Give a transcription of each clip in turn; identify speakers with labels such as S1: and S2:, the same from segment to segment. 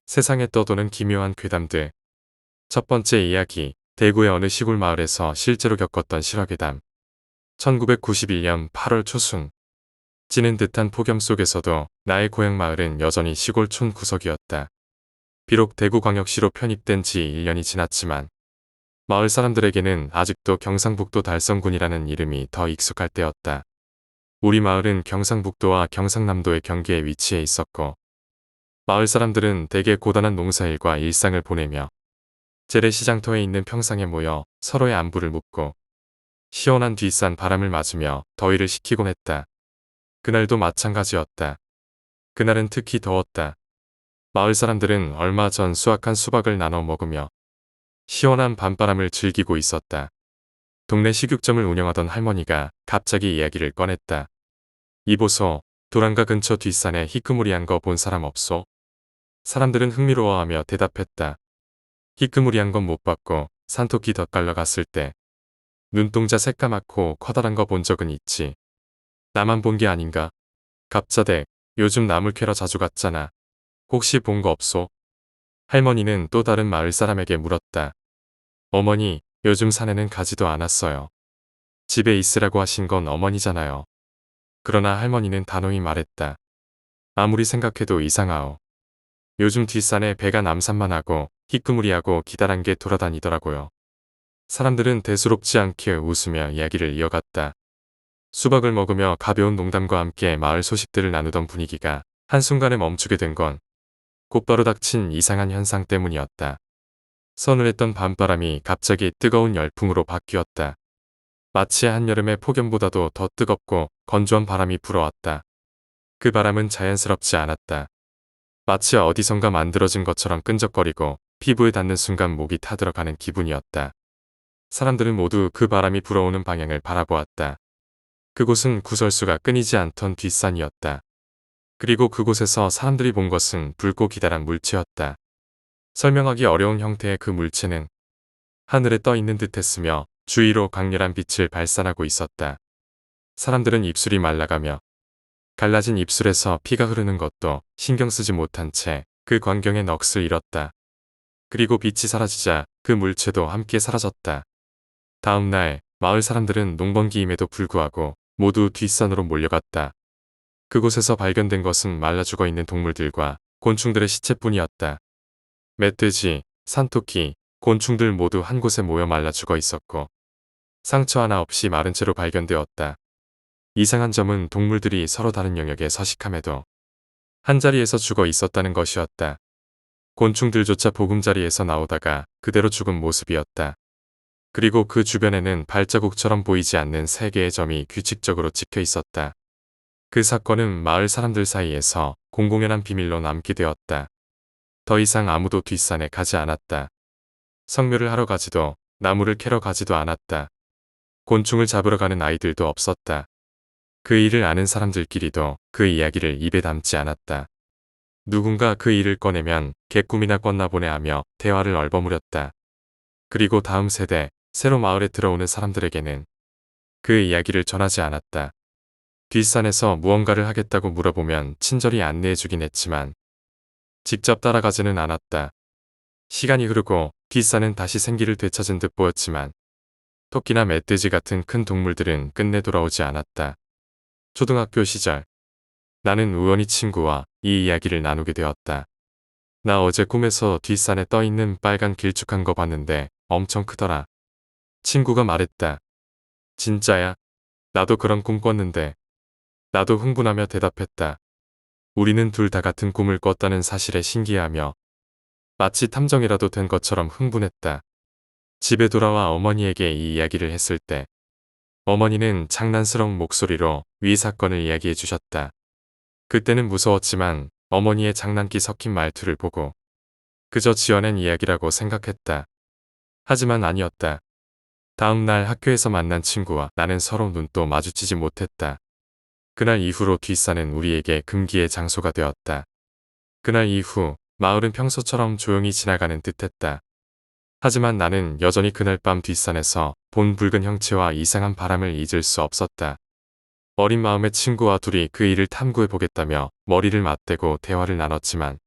S1: 세상에 떠도는 기묘한 괴담들. 첫 번째 이야기, 대구의 어느 시골 마을에서 실제로 겪었던 실화괴담. 1991년 8월 초순. 찌는 듯한 폭염 속에서도 나의 고향 마을은 여전히 시골촌 구석이었다. 비록 대구광역시로 편입된 지 1년이 지났지만 마을 사람들에게는 아직도 경상북도 달성군이라는 이름이 더 익숙할 때였다. 우리 마을은 경상북도와 경상남도의 경계에 위치해 있었고 마을 사람들은 대개 고단한 농사일과 일상을 보내며 재래시장터에 있는 평상에 모여 서로의 안부를 묻고 시원한 뒷산 바람을 맞으며 더위를 식히곤 했다. 그날도 마찬가지였다. 그날은 특히 더웠다. 마을 사람들은 얼마 전 수확한 수박을 나눠 먹으며 시원한 밤바람을 즐기고 있었다. 동네 식육점을 운영하던 할머니가 갑자기 이야기를 꺼냈다. 이보소, 도랑가 근처 뒷산에 희끄무리한 거 본 사람 없소? 사람들은 흥미로워하며 대답했다. 희끄무리한 건 못 봤고 산토끼 덧갈러 갔을 때 눈동자 새까맣고 커다란 거 본 적은 있지. 나만 본 게 아닌가? 갑자댁, 요즘 나물 캐러 자주 갔잖아. 혹시 본 거 없소? 할머니는 또 다른 마을 사람에게 물었다. 어머니, 요즘 산에는 가지도 않았어요. 집에 있으라고 하신 건 어머니잖아요. 그러나 할머니는 단호히 말했다. 아무리 생각해도 이상하오. 요즘 뒷산에 배가 남산만 하고 희끄무리하고 기다란 게 돌아다니더라고요. 사람들은 대수롭지 않게 웃으며 이야기를 이어갔다. 수박을 먹으며 가벼운 농담과 함께 마을 소식들을 나누던 분위기가 한순간에 멈추게 된 건 곧바로 닥친 이상한 현상 때문이었다. 서늘했던 밤바람이 갑자기 뜨거운 열풍으로 바뀌었다. 마치 한여름의 폭염보다도 더 뜨겁고 건조한 바람이 불어왔다. 그 바람은 자연스럽지 않았다. 마치 어디선가 만들어진 것처럼 끈적거리고 피부에 닿는 순간 목이 타들어가는 기분이었다. 사람들은 모두 그 바람이 불어오는 방향을 바라보았다. 그곳은 구설수가 끊이지 않던 뒷산이었다. 그리고 그곳에서 사람들이 본 것은 붉고 기다란 물체였다. 설명하기 어려운 형태의 그 물체는 하늘에 떠 있는 듯했으며 주위로 강렬한 빛을 발산하고 있었다. 사람들은 입술이 말라가며 갈라진 입술에서 피가 흐르는 것도 신경 쓰지 못한 채 그 광경에 넋을 잃었다. 그리고 빛이 사라지자 그 물체도 함께 사라졌다. 다음 날 마을 사람들은 농번기임에도 불구하고 모두 뒷산으로 몰려갔다. 그곳에서 발견된 것은 말라 죽어 있는 동물들과 곤충들의 시체뿐이었다. 멧돼지, 산토끼, 곤충들 모두 한 곳에 모여 말라 죽어 있었고 상처 하나 없이 마른 채로 발견되었다. 이상한 점은 동물들이 서로 다른 영역에 서식함에도 한자리에서 죽어 있었다는 것이었다. 곤충들조차 보금자리에서 나오다가 그대로 죽은 모습이었다. 그리고 그 주변에는 발자국처럼 보이지 않는 3개의 점이 규칙적으로 찍혀 있었다. 그 사건은 마을 사람들 사이에서 공공연한 비밀로 남게 되었다. 더 이상 아무도 뒷산에 가지 않았다. 성묘를 하러 가지도 나무를 캐러 가지도 않았다. 곤충을 잡으러 가는 아이들도 없었다. 그 일을 아는 사람들끼리도 그 이야기를 입에 담지 않았다. 누군가 그 일을 꺼내면 개꿈이나 꿨나 보네 하며 대화를 얼버무렸다. 그리고 다음 세대, 새로 마을에 들어오는 사람들에게는 그 이야기를 전하지 않았다. 뒷산에서 무언가를 하겠다고 물어보면 친절히 안내해주긴 했지만 직접 따라가지는 않았다. 시간이 흐르고 뒷산은 다시 생기를 되찾은 듯 보였지만 토끼나 멧돼지 같은 큰 동물들은 끝내 돌아오지 않았다. 초등학교 시절 나는 우연히 친구와 이 이야기를 나누게 되었다. 나 어제 꿈에서 뒷산에 떠있는 빨간 길쭉한 거 봤는데 엄청 크더라. 친구가 말했다. 진짜야? 나도 그런 꿈 꿨는데. 나도 흥분하며 대답했다. 우리는 둘 다 같은 꿈을 꿨다는 사실에 신기해하며 마치 탐정이라도 된 것처럼 흥분했다. 집에 돌아와 어머니에게 이 이야기를 했을 때 어머니는 장난스러운 목소리로 위 사건을 이야기해 주셨다. 그때는 무서웠지만 어머니의 장난기 섞인 말투를 보고 그저 지어낸 이야기라고 생각했다. 하지만 아니었다. 다음 날 학교에서 만난 친구와 나는 서로 눈도 마주치지 못했다. 그날 이후로 뒷산은 우리에게 금기의 장소가 되었다. 그날 이후 마을은 평소처럼 조용히 지나가는 듯했다. 하지만 나는 여전히 그날 밤 뒷산에서 본 붉은 형체와 이상한 바람을 잊을 수 없었다. 어린 마음의 친구와 둘이 그 일을 탐구해 보겠다며 머리를 맞대고 대화를 나눴지만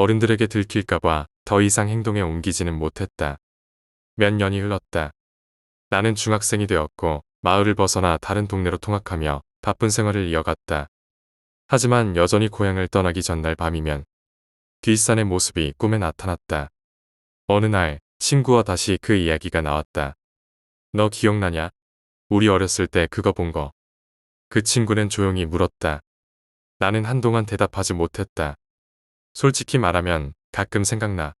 S1: 어른들에게 들킬까봐 더 이상 행동에 옮기지는 못했다. 몇 년이 흘렀다. 나는 중학생이 되었고 마을을 벗어나 다른 동네로 통학하며 바쁜 생활을 이어갔다. 하지만 여전히 고향을 떠나기 전날 밤이면 뒷산의 모습이 꿈에 나타났다. 어느 날 친구와 다시 그 이야기가 나왔다. 너 기억나냐? 우리 어렸을 때 그거 본 거. 그 친구는 조용히 물었다. 나는 한동안 대답하지 못했다. 솔직히 말하면 가끔 생각나.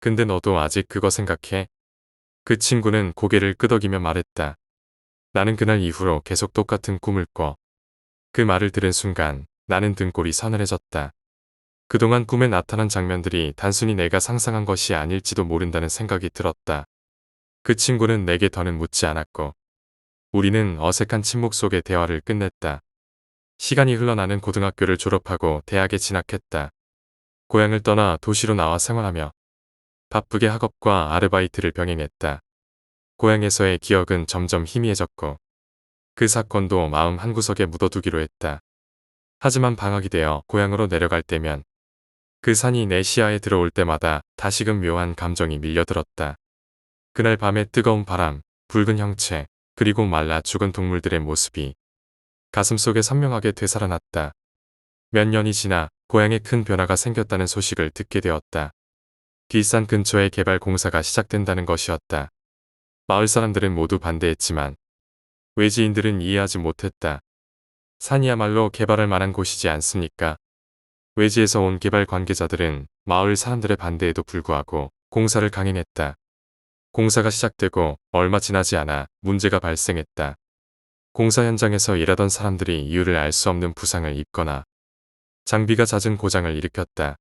S1: 근데 너도 아직 그거 생각해? 그 친구는 고개를 끄덕이며 말했다. 나는 그날 이후로 계속 똑같은 꿈을 꿔. 그 말을 들은 순간 나는 등골이 서늘해졌다. 그동안 꿈에 나타난 장면들이 단순히 내가 상상한 것이 아닐지도 모른다는 생각이 들었다. 그 친구는 내게 더는 묻지 않았고 우리는 어색한 침묵 속에 대화를 끝냈다. 시간이 흘러 나는 고등학교를 졸업하고 대학에 진학했다. 고향을 떠나 도시로 나와 생활하며 바쁘게 학업과 아르바이트를 병행했다. 고향에서의 기억은 점점 희미해졌고 그 사건도 마음 한구석에 묻어두기로 했다. 하지만 방학이 되어 고향으로 내려갈 때면 그 산이 내 시야에 들어올 때마다 다시금 묘한 감정이 밀려들었다. 그날 밤의 뜨거운 바람, 붉은 형체, 그리고 말라 죽은 동물들의 모습이 가슴속에 선명하게 되살아났다. 몇 년이 지나 고향에 큰 변화가 생겼다는 소식을 듣게 되었다. 뒷산 근처에 개발 공사가 시작된다는 것이었다. 마을 사람들은 모두 반대했지만 외지인들은 이해하지 못했다. 산이야말로 개발할 만한 곳이지 않습니까? 외지에서 온 개발 관계자들은 마을 사람들의 반대에도 불구하고 공사를 강행했다. 공사가 시작되고 얼마 지나지 않아 문제가 발생했다. 공사 현장에서 일하던 사람들이 이유를 알 수 없는 부상을 입거나 장비가 잦은 고장을 일으켰다.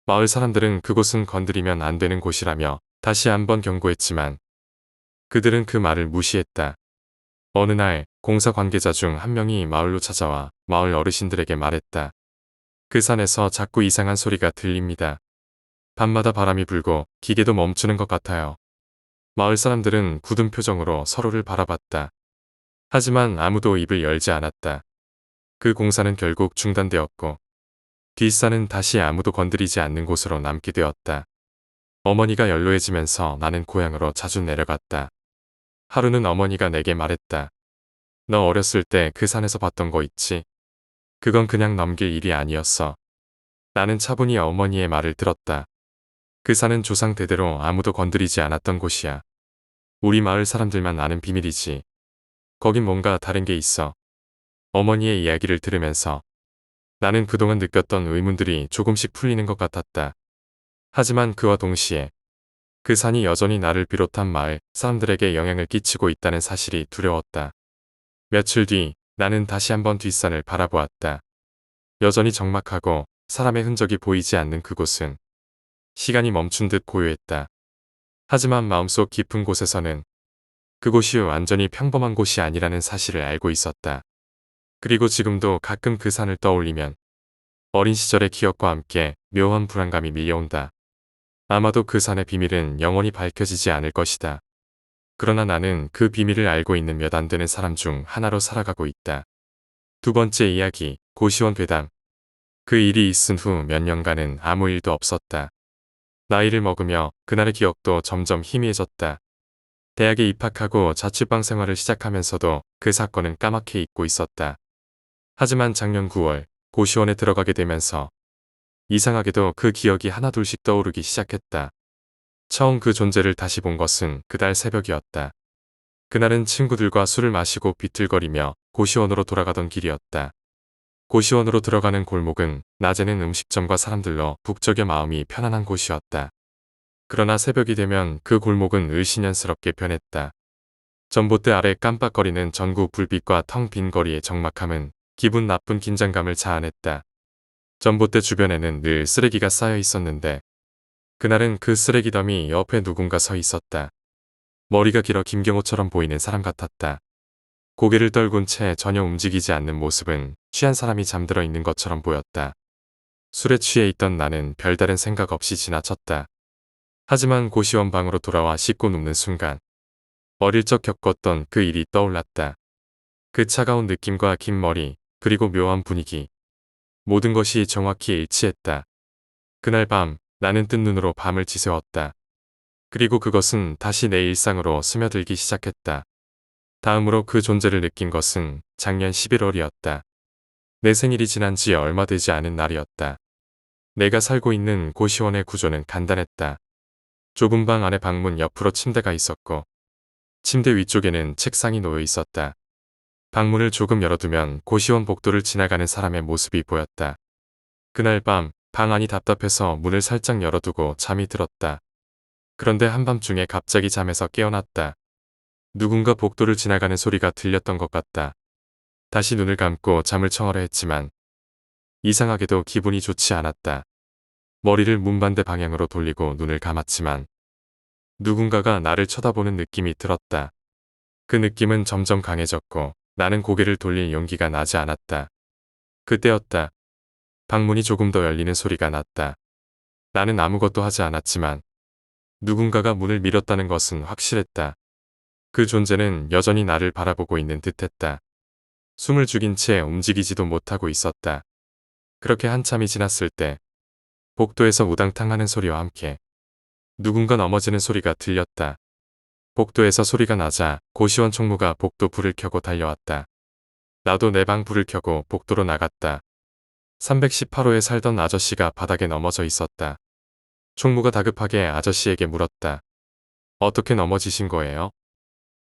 S1: 마을 사람들은 그곳은 건드리면 안 되는 곳이라며 다시 한번 경고했지만 그들은 그 말을 무시했다. 어느 날 공사 관계자 중 한 명이 마을로 찾아와 마을 어르신들에게 말했다. 그 산에서 자꾸 이상한 소리가 들립니다. 밤마다 바람이 불고 기계도 멈추는 것 같아요. 마을 사람들은 굳은 표정으로 서로를 바라봤다. 하지만 아무도 입을 열지 않았다. 그 공사는 결국 중단되었고 뒷산은 다시 아무도 건드리지 않는 곳으로 남게 되었다. 어머니가 연로해지면서 나는 고향으로 자주 내려갔다. 하루는 어머니가 내게 말했다. 너 어렸을 때 그 산에서 봤던 거 있지? 그건 그냥 넘길 일이 아니었어. 나는 차분히 어머니의 말을 들었다. 그 산은 조상 대대로 아무도 건드리지 않았던 곳이야. 우리 마을 사람들만 아는 비밀이지. 거긴 뭔가 다른 게 있어. 어머니의 이야기를 들으면서 나는 그동안 느꼈던 의문들이 조금씩 풀리는 것 같았다. 하지만 그와 동시에 그 산이 여전히 나를 비롯한 마을 사람들에게 영향을 끼치고 있다는 사실이 두려웠다. 며칠 뒤 나는 다시 한번 뒷산을 바라보았다. 여전히 적막하고 사람의 흔적이 보이지 않는 그곳은 시간이 멈춘 듯 고요했다. 하지만 마음속 깊은 곳에서는 그곳이 완전히 평범한 곳이 아니라는 사실을 알고 있었다. 그리고 지금도 가끔 그 산을 떠올리면 어린 시절의 기억과 함께 묘한 불안감이 밀려온다. 아마도 그 산의 비밀은 영원히 밝혀지지 않을 것이다. 그러나 나는 그 비밀을 알고 있는 몇 안 되는 사람 중 하나로 살아가고 있다. 두 번째 이야기, 고시원 괴담. 그 일이 있은 후 몇 년간은 아무 일도 없었다. 나이를 먹으며 그날의 기억도 점점 희미해졌다. 대학에 입학하고 자취방 생활을 시작하면서도 그 사건은 까맣게 잊고 있었다. 하지만 작년 9월 고시원에 들어가게 되면서 이상하게도 그 기억이 하나둘씩 떠오르기 시작했다. 처음 그 존재를 다시 본 것은 그달 새벽이었다. 그날은 친구들과 술을 마시고 비틀거리며 고시원으로 돌아가던 길이었다. 고시원으로 들어가는 골목은 낮에는 음식점과 사람들로 북적여 마음이 편안한 곳이었다. 그러나 새벽이 되면 그 골목은 을씨년스럽게 변했다. 전봇대 아래 깜빡거리는 전구 불빛과 텅 빈 거리의 적막함은 기분 나쁜 긴장감을 자아냈다. 전봇대 주변에는 늘 쓰레기가 쌓여 있었는데 그날은 그 쓰레기 더미 옆에 누군가 서 있었다. 머리가 길어 김경호처럼 보이는 사람 같았다. 고개를 떨군 채 전혀 움직이지 않는 모습은 취한 사람이 잠들어 있는 것처럼 보였다. 술에 취해 있던 나는 별다른 생각 없이 지나쳤다. 하지만 고시원 방으로 돌아와 씻고 눕는 순간 어릴 적 겪었던 그 일이 떠올랐다. 그 차가운 느낌과 긴 머리, 그리고 묘한 분위기. 모든 것이 정확히 일치했다. 그날 밤 나는 뜬 눈으로 밤을 지새웠다. 그리고 그것은 다시 내 일상으로 스며들기 시작했다. 다음으로 그 존재를 느낀 것은 작년 11월이었다. 내 생일이 지난 지 얼마 되지 않은 날이었다. 내가 살고 있는 고시원의 구조는 간단했다. 좁은 방 안에 방문 옆으로 침대가 있었고 침대 위쪽에는 책상이 놓여 있었다. 방문을 조금 열어두면 고시원 복도를 지나가는 사람의 모습이 보였다. 그날 밤 방 안이 답답해서 문을 살짝 열어두고 잠이 들었다. 그런데 한밤중에 갑자기 잠에서 깨어났다. 누군가 복도를 지나가는 소리가 들렸던 것 같다. 다시 눈을 감고 잠을 청하려 했지만 이상하게도 기분이 좋지 않았다. 머리를 문반대 방향으로 돌리고 눈을 감았지만 누군가가 나를 쳐다보는 느낌이 들었다. 그 느낌은 점점 강해졌고 나는 고개를 돌릴 용기가 나지 않았다. 그때였다. 방문이 조금 더 열리는 소리가 났다. 나는 아무것도 하지 않았지만 누군가가 문을 밀었다는 것은 확실했다. 그 존재는 여전히 나를 바라보고 있는 듯했다. 숨을 죽인 채 움직이지도 못하고 있었다. 그렇게 한참이 지났을 때 복도에서 우당탕 하는 소리와 함께 누군가 넘어지는 소리가 들렸다. 복도에서 소리가 나자 고시원 총무가 복도 불을 켜고 달려왔다. 나도 내 방 불을 켜고 복도로 나갔다. 318호에 살던 아저씨가 바닥에 넘어져 있었다. 총무가 다급하게 아저씨에게 물었다. 어떻게 넘어지신 거예요?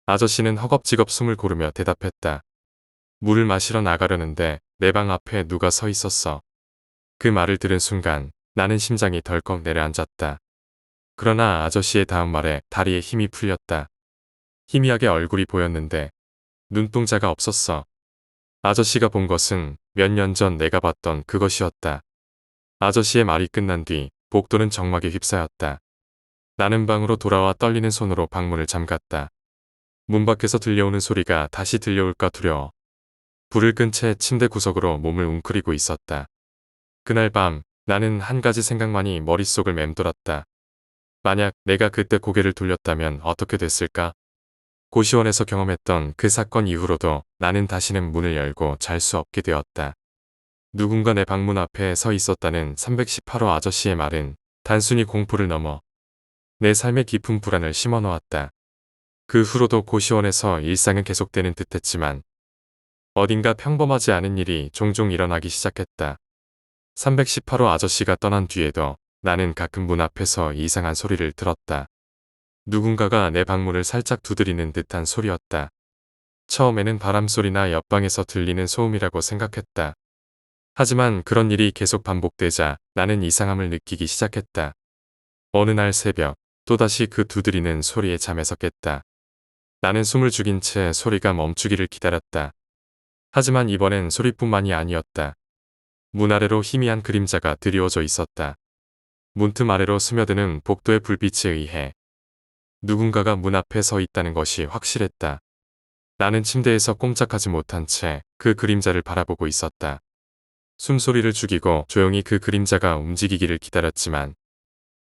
S1: 아저씨는 허겁지겁 숨을 고르며 대답했다. 물을 마시러 나가려는데 내 방 앞에 누가 서 있었어. 그 말을 들은 순간 나는 심장이 덜컥 내려앉았다. 그러나 아저씨의 다음 말에 다리에 힘이 풀렸다. 희미하게 얼굴이 보였는데 눈동자가 없었어. 아저씨가 본 것은 몇 년 전 내가 봤던 그것이었다. 아저씨의 말이 끝난 뒤 복도는 정막에 휩싸였다. 나는 방으로 돌아와 떨리는 손으로 방문을 잠갔다. 문 밖에서 들려오는 소리가 다시 들려올까 두려워. 불을 끈 채 침대 구석으로 몸을 웅크리고 있었다. 그날 밤 나는 한 가지 생각만이 머릿속을 맴돌았다. 만약 내가 그때 고개를 돌렸다면 어떻게 됐을까? 고시원에서 경험했던 그 사건 이후로도 나는 다시는 문을 열고 잘 수 없게 되었다. 누군가 내 방문 앞에 서 있었다는 318호 아저씨의 말은 단순히 공포를 넘어 내 삶에 깊은 불안을 심어 놓았다. 그 후로도 고시원에서 일상은 계속되는 듯했지만 어딘가 평범하지 않은 일이 종종 일어나기 시작했다. 318호 아저씨가 떠난 뒤에도 나는 가끔 문 앞에서 이상한 소리를 들었다. 누군가가 내 방문을 살짝 두드리는 듯한 소리였다. 처음에는 바람소리나 옆방에서 들리는 소음이라고 생각했다. 하지만 그런 일이 계속 반복되자 나는 이상함을 느끼기 시작했다. 어느 날 새벽 또다시 그 두드리는 소리에 잠에서 깼다. 나는 숨을 죽인 채 소리가 멈추기를 기다렸다. 하지만 이번엔 소리뿐만이 아니었다. 문 아래로 희미한 그림자가 드리워져 있었다. 문틈 아래로 스며드는 복도의 불빛에 의해 누군가가 문 앞에 서 있다는 것이 확실했다. 나는 침대에서 꼼짝하지 못한 채 그 그림자를 바라보고 있었다. 숨소리를 죽이고 조용히 그 그림자가 움직이기를 기다렸지만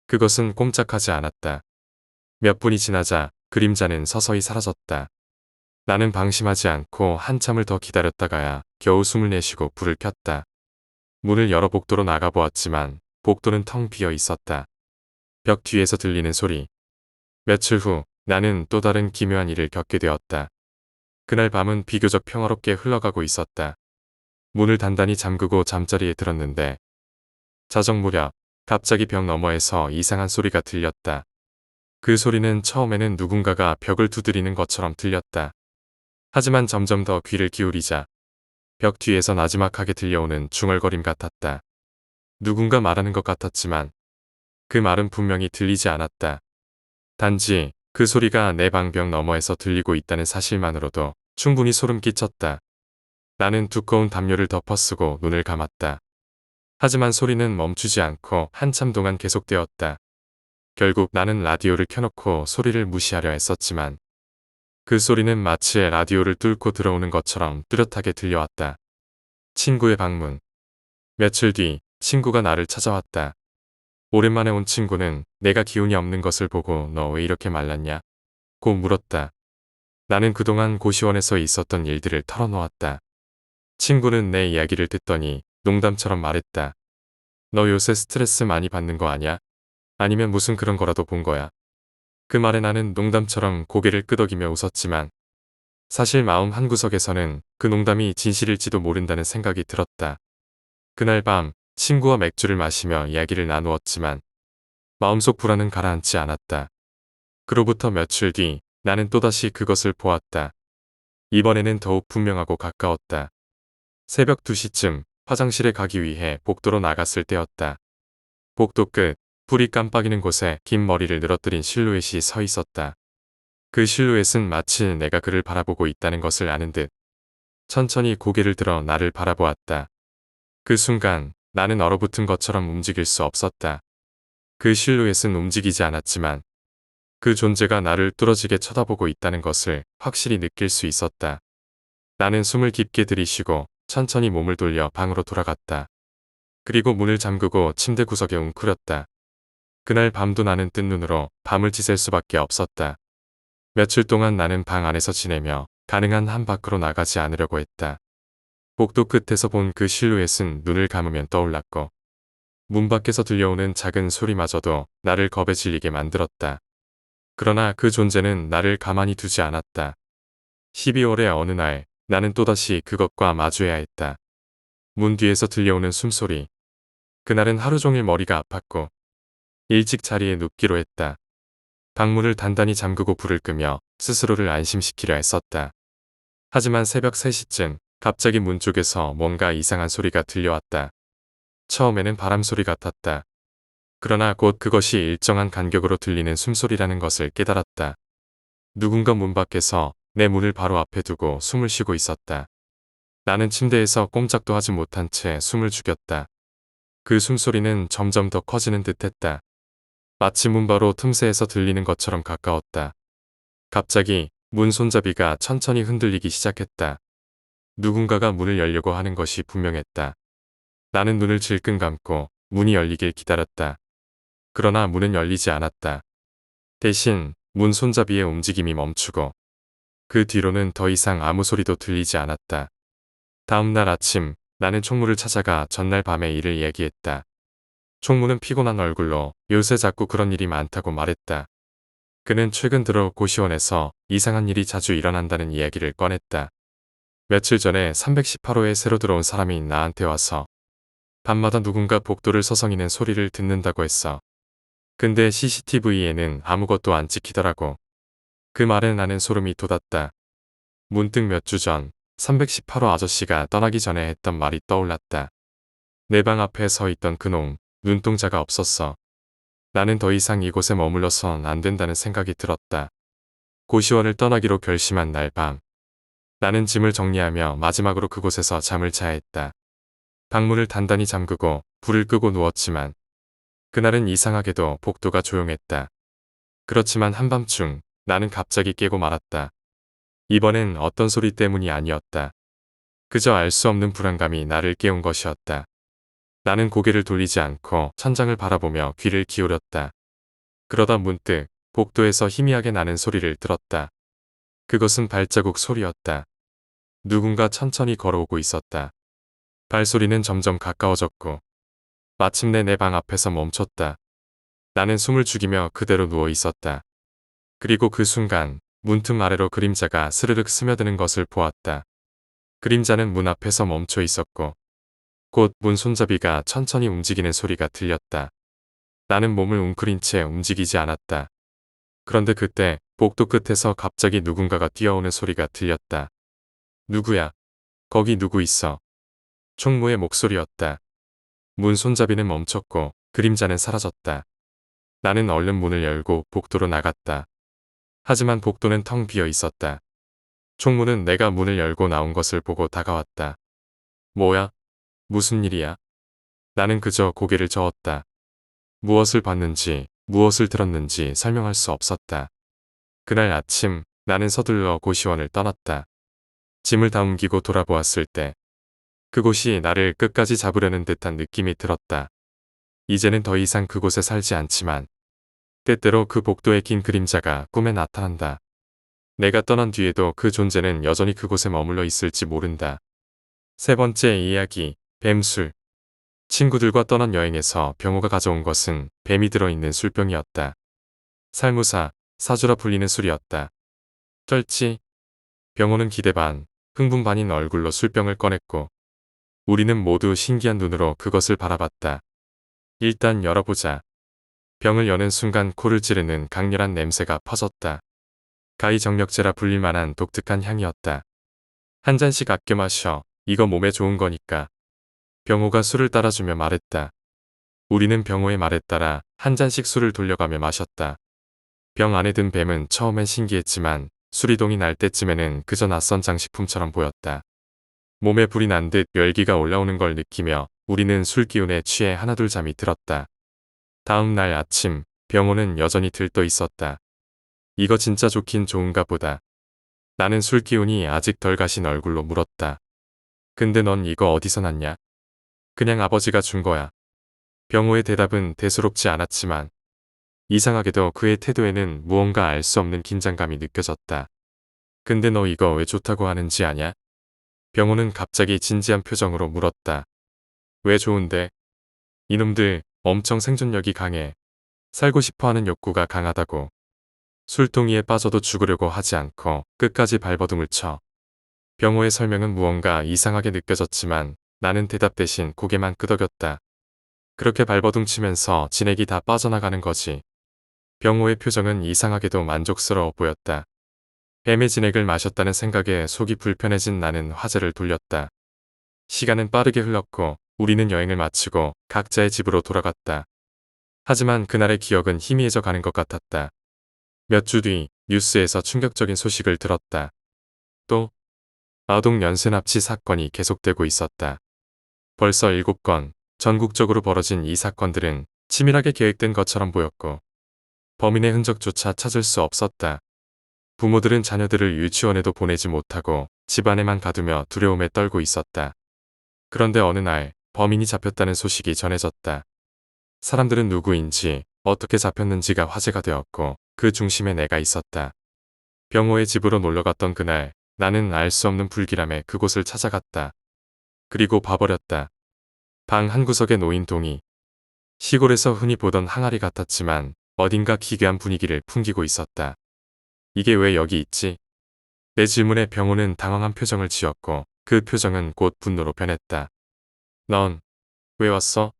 S1: 그것은 꼼짝하지 않았다. 몇 분이 지나자 그림자는 서서히 사라졌다. 나는 방심하지 않고 한참을 더 기다렸다가야 겨우 숨을 내쉬고 불을 켰다. 문을 열어 복도로 나가보았지만 복도는 텅 비어 있었다. 벽 뒤에서 들리는 소리. 며칠 후 나는 또 다른 기묘한 일을 겪게 되었다. 그날 밤은 비교적 평화롭게 흘러가고 있었다. 문을 단단히 잠그고 잠자리에 들었는데 자정 무렵 갑자기 벽 너머에서 이상한 소리가 들렸다. 그 소리는 처음에는 누군가가 벽을 두드리는 것처럼 들렸다. 하지만 점점 더 귀를 기울이자 벽 뒤에서 나지막하게 들려오는 중얼거림 같았다. 누군가 말하는 것 같았지만 그 말은 분명히 들리지 않았다. 단지 그 소리가 내 방벽 너머에서 들리고 있다는 사실만으로도 충분히 소름 끼쳤다. 나는 두꺼운 담요를 덮어쓰고 눈을 감았다. 하지만 소리는 멈추지 않고 한참 동안 계속되었다. 결국 나는 라디오를 켜놓고 소리를 무시하려 했었지만 그 소리는 마치 라디오를 뚫고 들어오는 것처럼 뚜렷하게 들려왔다. 친구의 방문. 며칠 뒤 친구가 나를 찾아왔다. 오랜만에 온 친구는 내가 기운이 없는 것을 보고 너 왜 이렇게 말랐냐? 고 물었다. 나는 그동안 고시원에서 있었던 일들을 털어놓았다. 친구는 내 이야기를 듣더니 농담처럼 말했다. 너 요새 스트레스 많이 받는 거 아냐? 아니면 무슨 그런 거라도 본 거야? 그 말에 나는 농담처럼 고개를 끄덕이며 웃었지만 사실 마음 한구석에서는 그 농담이 진실일지도 모른다는 생각이 들었다. 그날 밤 친구와 맥주를 마시며 이야기를 나누었지만 마음속 불안은 가라앉지 않았다. 그로부터 며칠 뒤 나는 또다시 그것을 보았다. 이번에는 더욱 분명하고 가까웠다. 새벽 2시쯤 화장실에 가기 위해 복도로 나갔을 때였다. 복도 끝 불이 깜빡이는 곳에 긴 머리를 늘어뜨린 실루엣이 서 있었다. 그 실루엣은 마치 내가 그를 바라보고 있다는 것을 아는 듯 천천히 고개를 들어 나를 바라보았다. 그 순간 나는 얼어붙은 것처럼 움직일 수 없었다. 그 실루엣은 움직이지 않았지만 그 존재가 나를 뚫어지게 쳐다보고 있다는 것을 확실히 느낄 수 있었다. 나는 숨을 깊게 들이쉬고 천천히 몸을 돌려 방으로 돌아갔다. 그리고 문을 잠그고 침대 구석에 웅크렸다. 그날 밤도 나는 뜬 눈으로 밤을 지샐 수밖에 없었다. 며칠 동안 나는 방 안에서 지내며 가능한 한 밖으로 나가지 않으려고 했다. 복도 끝에서 본 그 실루엣은 눈을 감으면 떠올랐고 문 밖에서 들려오는 작은 소리마저도 나를 겁에 질리게 만들었다. 그러나 그 존재는 나를 가만히 두지 않았다. 12월의 어느 날 나는 또다시 그것과 마주해야 했다. 문 뒤에서 들려오는 숨소리. 그날은 하루 종일 머리가 아팠고 일찍 자리에 눕기로 했다. 방문을 단단히 잠그고 불을 끄며 스스로를 안심시키려 했었다. 하지만 새벽 3시쯤 갑자기 문 쪽에서 뭔가 이상한 소리가 들려왔다. 처음에는 바람소리 같았다. 그러나 곧 그것이 일정한 간격으로 들리는 숨소리라는 것을 깨달았다. 누군가 문 밖에서 내 문을 바로 앞에 두고 숨을 쉬고 있었다. 나는 침대에서 꼼짝도 하지 못한 채 숨을 죽였다. 그 숨소리는 점점 더 커지는 듯했다. 마치 문 바로 틈새에서 들리는 것처럼 가까웠다. 갑자기 문 손잡이가 천천히 흔들리기 시작했다. 누군가가 문을 열려고 하는 것이 분명했다. 나는 눈을 질끈 감고 문이 열리길 기다렸다. 그러나 문은 열리지 않았다. 대신 문 손잡이의 움직임이 멈추고 그 뒤로는 더 이상 아무 소리도 들리지 않았다. 다음 날 아침 나는 총무를 찾아가 전날 밤의 일을 얘기했다. 총무는 피곤한 얼굴로 요새 자꾸 그런 일이 많다고 말했다. 그는 최근 들어 고시원에서 이상한 일이 자주 일어난다는 이야기를 꺼냈다. 며칠 전에 318호에 새로 들어온 사람이 나한테 와서 밤마다 누군가 복도를 서성이는 소리를 듣는다고 했어. 근데 CCTV에는 아무것도 안 찍히더라고. 그 말에 나는 소름이 돋았다. 문득 몇 주 전 318호 아저씨가 떠나기 전에 했던 말이 떠올랐다. 내 방 앞에 서 있던 그놈 눈동자가 없었어. 나는 더 이상 이곳에 머물러선 안 된다는 생각이 들었다. 고시원을 떠나기로 결심한 날 밤. 나는 짐을 정리하며 마지막으로 그곳에서 잠을 자야 했다. 방문을 단단히 잠그고 불을 끄고 누웠지만 그날은 이상하게도 복도가 조용했다. 그렇지만 한밤중 나는 갑자기 깨고 말았다. 이번엔 어떤 소리 때문이 아니었다. 그저 알 수 없는 불안감이 나를 깨운 것이었다. 나는 고개를 돌리지 않고 천장을 바라보며 귀를 기울였다. 그러다 문득 복도에서 희미하게 나는 소리를 들었다. 그것은 발자국 소리였다. 누군가 천천히 걸어오고 있었다. 발소리는 점점 가까워졌고 마침내 내 방 앞에서 멈췄다. 나는 숨을 죽이며 그대로 누워 있었다. 그리고 그 순간 문틈 아래로 그림자가 스르륵 스며드는 것을 보았다. 그림자는 문 앞에서 멈춰 있었고 곧 문 손잡이가 천천히 움직이는 소리가 들렸다. 나는 몸을 웅크린 채 움직이지 않았다. 그런데 그때 복도 끝에서 갑자기 누군가가 뛰어오는 소리가 들렸다. 누구야? 거기 누구 있어? 총무의 목소리였다. 문 손잡이는 멈췄고 그림자는 사라졌다. 나는 얼른 문을 열고 복도로 나갔다. 하지만 복도는 텅 비어 있었다. 총무는 내가 문을 열고 나온 것을 보고 다가왔다. 뭐야? 무슨 일이야? 나는 그저 고개를 저었다. 무엇을 봤는지, 무엇을 들었는지 설명할 수 없었다. 그날 아침 나는 서둘러 고시원을 떠났다. 짐을 다 옮기고 돌아보았을 때 그곳이 나를 끝까지 잡으려는 듯한 느낌이 들었다. 이제는 더 이상 그곳에 살지 않지만 때때로 그 복도의 긴 그림자가 꿈에 나타난다. 내가 떠난 뒤에도 그 존재는 여전히 그곳에 머물러 있을지 모른다. 세 번째 이야기, 뱀술. 친구들과 떠난 여행에서 병호가 가져온 것은 뱀이 들어있는 술병이었다. 살무사, 사주라 불리는 술이었다. 쩔지? 병호는 기대 반, 흥분 반인 얼굴로 술병을 꺼냈고 우리는 모두 신기한 눈으로 그것을 바라봤다. 일단 열어보자. 병을 여는 순간 코를 찌르는 강렬한 냄새가 퍼졌다. 가히 정력제라 불릴 만한 독특한 향이었다. 한 잔씩 아껴 마셔. 이거 몸에 좋은 거니까. 병호가 술을 따라주며 말했다. 우리는 병호의 말에 따라 한 잔씩 술을 돌려가며 마셨다. 병 안에 든 뱀은 처음엔 신기했지만 수리동이 날 때쯤에는 그저 낯선 장식품처럼 보였다. 몸에 불이 난 듯 열기가 올라오는 걸 느끼며 우리는 술 기운에 취해 하나둘 잠이 들었다. 다음 날 아침 병호는 여전히 들떠 있었다. 이거 진짜 좋긴 좋은가 보다. 나는 술 기운이 아직 덜 가신 얼굴로 물었다. 근데 넌 이거 어디서 났냐? 그냥 아버지가 준 거야. 병호의 대답은 대수롭지 않았지만 이상하게도 그의 태도에는 무언가 알 수 없는 긴장감이 느껴졌다. 근데 너 이거 왜 좋다고 하는지 아냐? 병호는 갑자기 진지한 표정으로 물었다. 왜 좋은데? 이놈들 엄청 생존력이 강해. 살고 싶어하는 욕구가 강하다고. 술동이에 빠져도 죽으려고 하지 않고 끝까지 발버둥을 쳐. 병호의 설명은 무언가 이상하게 느껴졌지만 나는 대답 대신 고개만 끄덕였다. 그렇게 발버둥 치면서 진액이 다 빠져나가는 거지. 병호의 표정은 이상하게도 만족스러워 보였다. 뱀의 진액을 마셨다는 생각에 속이 불편해진 나는 화제를 돌렸다. 시간은 빠르게 흘렀고 우리는 여행을 마치고 각자의 집으로 돌아갔다. 하지만 그날의 기억은 희미해져 가는 것 같았다. 몇 주 뒤 뉴스에서 충격적인 소식을 들었다. 또 아동 연쇄 납치 사건이 계속되고 있었다. 벌써 7건, 전국적으로 벌어진 이 사건들은 치밀하게 계획된 것처럼 보였고 범인의 흔적조차 찾을 수 없었다. 부모들은 자녀들을 유치원에도 보내지 못하고 집안에만 가두며 두려움에 떨고 있었다. 그런데 어느 날 범인이 잡혔다는 소식이 전해졌다. 사람들은 누구인지 어떻게 잡혔는지가 화제가 되었고 그 중심에 내가 있었다. 병호의 집으로 놀러갔던 그날 나는 알 수 없는 불길함에 그곳을 찾아갔다. 그리고 봐버렸다. 방 한구석에 놓인 동이. 시골에서 흔히 보던 항아리 같았지만 어딘가 기괴한 분위기를 풍기고 있었다. 이게 왜 여기 있지? 내 질문에 병호는 당황한 표정을 지었고 그 표정은 곧 분노로 변했다. 넌 왜 왔어?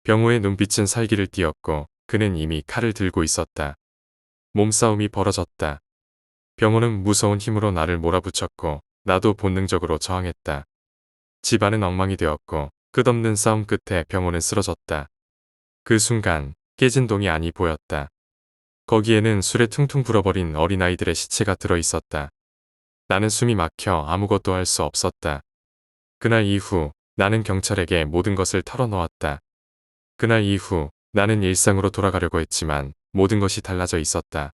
S1: 병호의 눈빛은 살기를 띠었고 그는 이미 칼을 들고 있었다. 몸싸움이 벌어졌다. 병호는 무서운 힘으로 나를 몰아붙였고 나도 본능적으로 저항했다. 집안은 엉망이 되었고 끝없는 싸움 끝에 병호는 쓰러졌다. 그 순간 깨진 동이 안이 보였다. 거기에는 술에 퉁퉁 불어버린 어린아이들의 시체가 들어있었다. 나는 숨이 막혀 아무것도 할 수 없었다. 그날 이후 나는 경찰에게 모든 것을 털어놓았다. 그날 이후 나는 일상으로 돌아가려고 했지만 모든 것이 달라져 있었다.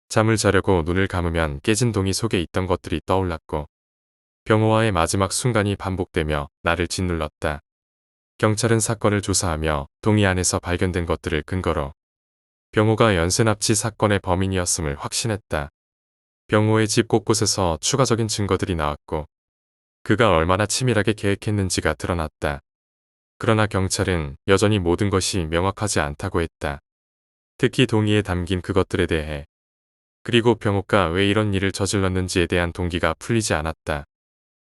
S1: 잠을 자려고 눈을 감으면 깨진 동이 속에 있던 것들이 떠올랐고 병호와의 마지막 순간이 반복되며 나를 짓눌렀다. 경찰은 사건을 조사하며 동이 안에서 발견된 것들을 근거로 병호가 연쇄납치 사건의 범인이었음을 확신했다. 병호의 집 곳곳에서 추가적인 증거들이 나왔고 그가 얼마나 치밀하게 계획했는지가 드러났다. 그러나 경찰은 여전히 모든 것이 명확하지 않다고 했다. 특히 동의에 담긴 그것들에 대해. 그리고 병호가 왜 이런 일을 저질렀는지에 대한 동기가 풀리지 않았다.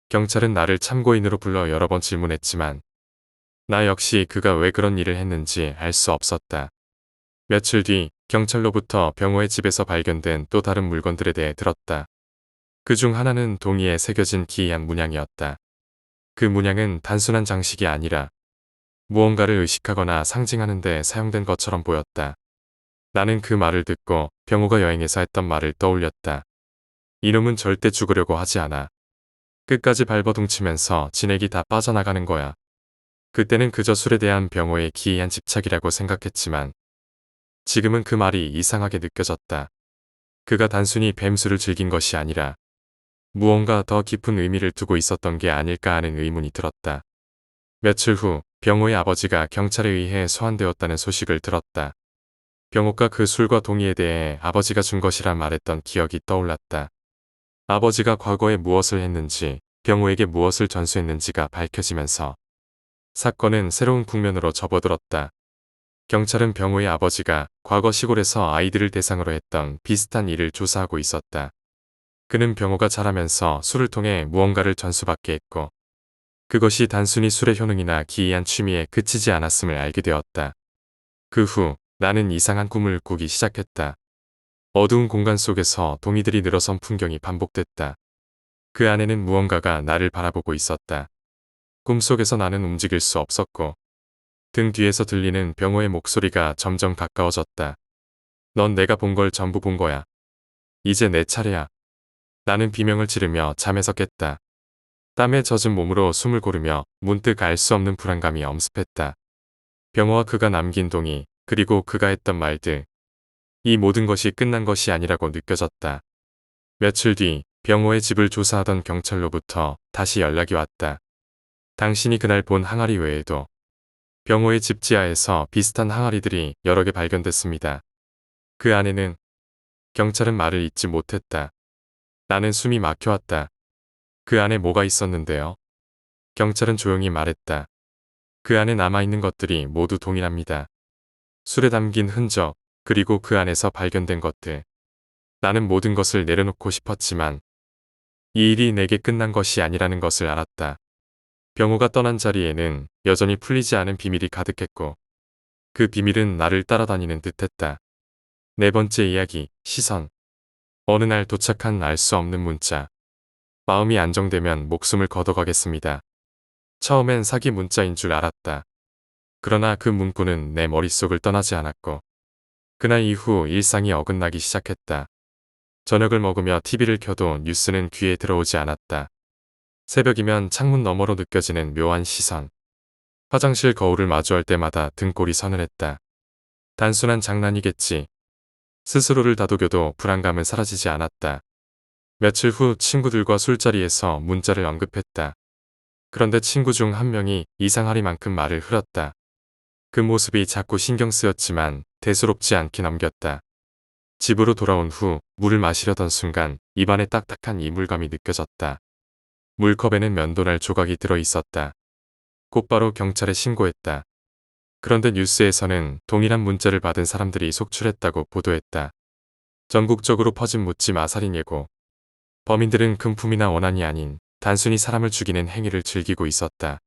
S1: 경찰은 나를 참고인으로 불러 여러 번 질문했지만 나 역시 그가 왜 그런 일을 했는지 알 수 없었다. 며칠 뒤 경찰로부터 병호의 집에서 발견된 또 다른 물건들에 대해 들었다. 그 중 하나는 동이에 새겨진 기이한 문양이었다. 그 문양은 단순한 장식이 아니라 무언가를 의식하거나 상징하는 데 사용된 것처럼 보였다. 나는 그 말을 듣고 병호가 여행에서 했던 말을 떠올렸다. 이놈은 절대 죽으려고 하지 않아. 끝까지 발버둥 치면서 진액이 다 빠져나가는 거야. 그때는 그저 술에 대한 병호의 기이한 집착이라고 생각했지만 지금은 그 말이 이상하게 느껴졌다. 그가 단순히 뱀술을 즐긴 것이 아니라 무언가 더 깊은 의미를 두고 있었던 게 아닐까 하는 의문이 들었다. 며칠 후 병호의 아버지가 경찰에 의해 소환되었다는 소식을 들었다. 병호가 그 술과 동의에 대해 아버지가 준 것이라 말했던 기억이 떠올랐다. 아버지가 과거에 무엇을 했는지 병호에게 무엇을 전수했는지가 밝혀지면서 사건은 새로운 국면으로 접어들었다. 경찰은 병호의 아버지가 과거 시골에서 아이들을 대상으로 했던 비슷한 일을 조사하고 있었다. 그는 병호가 자라면서 술을 통해 무언가를 전수받게 했고 그것이 단순히 술의 효능이나 기이한 취미에 그치지 않았음을 알게 되었다. 그 후 나는 이상한 꿈을 꾸기 시작했다. 어두운 공간 속에서 동이들이 늘어선 풍경이 반복됐다. 그 안에는 무언가가 나를 바라보고 있었다. 꿈속에서 나는 움직일 수 없었고 등 뒤에서 들리는 병호의 목소리가 점점 가까워졌다. 넌 내가 본 걸 전부 본 거야. 이제 내 차례야. 나는 비명을 지르며 잠에서 깼다. 땀에 젖은 몸으로 숨을 고르며 문득 알 수 없는 불안감이 엄습했다. 병호와 그가 남긴 동의, 그리고 그가 했던 말들. 이 모든 것이 끝난 것이 아니라고 느껴졌다. 며칠 뒤 병호의 집을 조사하던 경찰로부터 다시 연락이 왔다. 당신이 그날 본 항아리 외에도 병호의 집 지하에서 비슷한 항아리들이 여러 개 발견됐습니다. 그 안에는 경찰은 말을 잇지 못했다. 나는 숨이 막혀왔다. 그 안에 뭐가 있었는데요? 경찰은 조용히 말했다. 그 안에 남아있는 것들이 모두 동일합니다. 술에 담긴 흔적, 그리고 그 안에서 발견된 것들. 나는 모든 것을 내려놓고 싶었지만 이 일이 내게 끝난 것이 아니라는 것을 알았다. 병호가 떠난 자리에는 여전히 풀리지 않은 비밀이 가득했고 그 비밀은 나를 따라다니는 듯했다. 네 번째 이야기, 시선. 어느 날 도착한 알 수 없는 문자. 마음이 안정되면 목숨을 걷어가겠습니다. 처음엔 사기 문자인 줄 알았다. 그러나 그 문구는 내 머릿속을 떠나지 않았고 그날 이후 일상이 어긋나기 시작했다. 저녁을 먹으며 TV를 켜도 뉴스는 귀에 들어오지 않았다. 새벽이면 창문 너머로 느껴지는 묘한 시선. 화장실 거울을 마주할 때마다 등골이 서늘했다. 단순한 장난이겠지. 스스로를 다독여도 불안감은 사라지지 않았다. 며칠 후 친구들과 술자리에서 문자를 언급했다. 그런데 친구 중 한 명이 이상하리만큼 말을 흘렸다. 그 모습이 자꾸 신경 쓰였지만 대수롭지 않게 넘겼다. 집으로 돌아온 후 물을 마시려던 순간 입안에 딱딱한 이물감이 느껴졌다. 물컵에는 면도날 조각이 들어 있었다. 곧바로 경찰에 신고했다. 그런데 뉴스에서는 동일한 문자를 받은 사람들이 속출했다고 보도했다. 전국적으로 퍼진 묻지마 살인 예고. 범인들은 금품이나 원한이 아닌 단순히 사람을 죽이는 행위를 즐기고 있었다.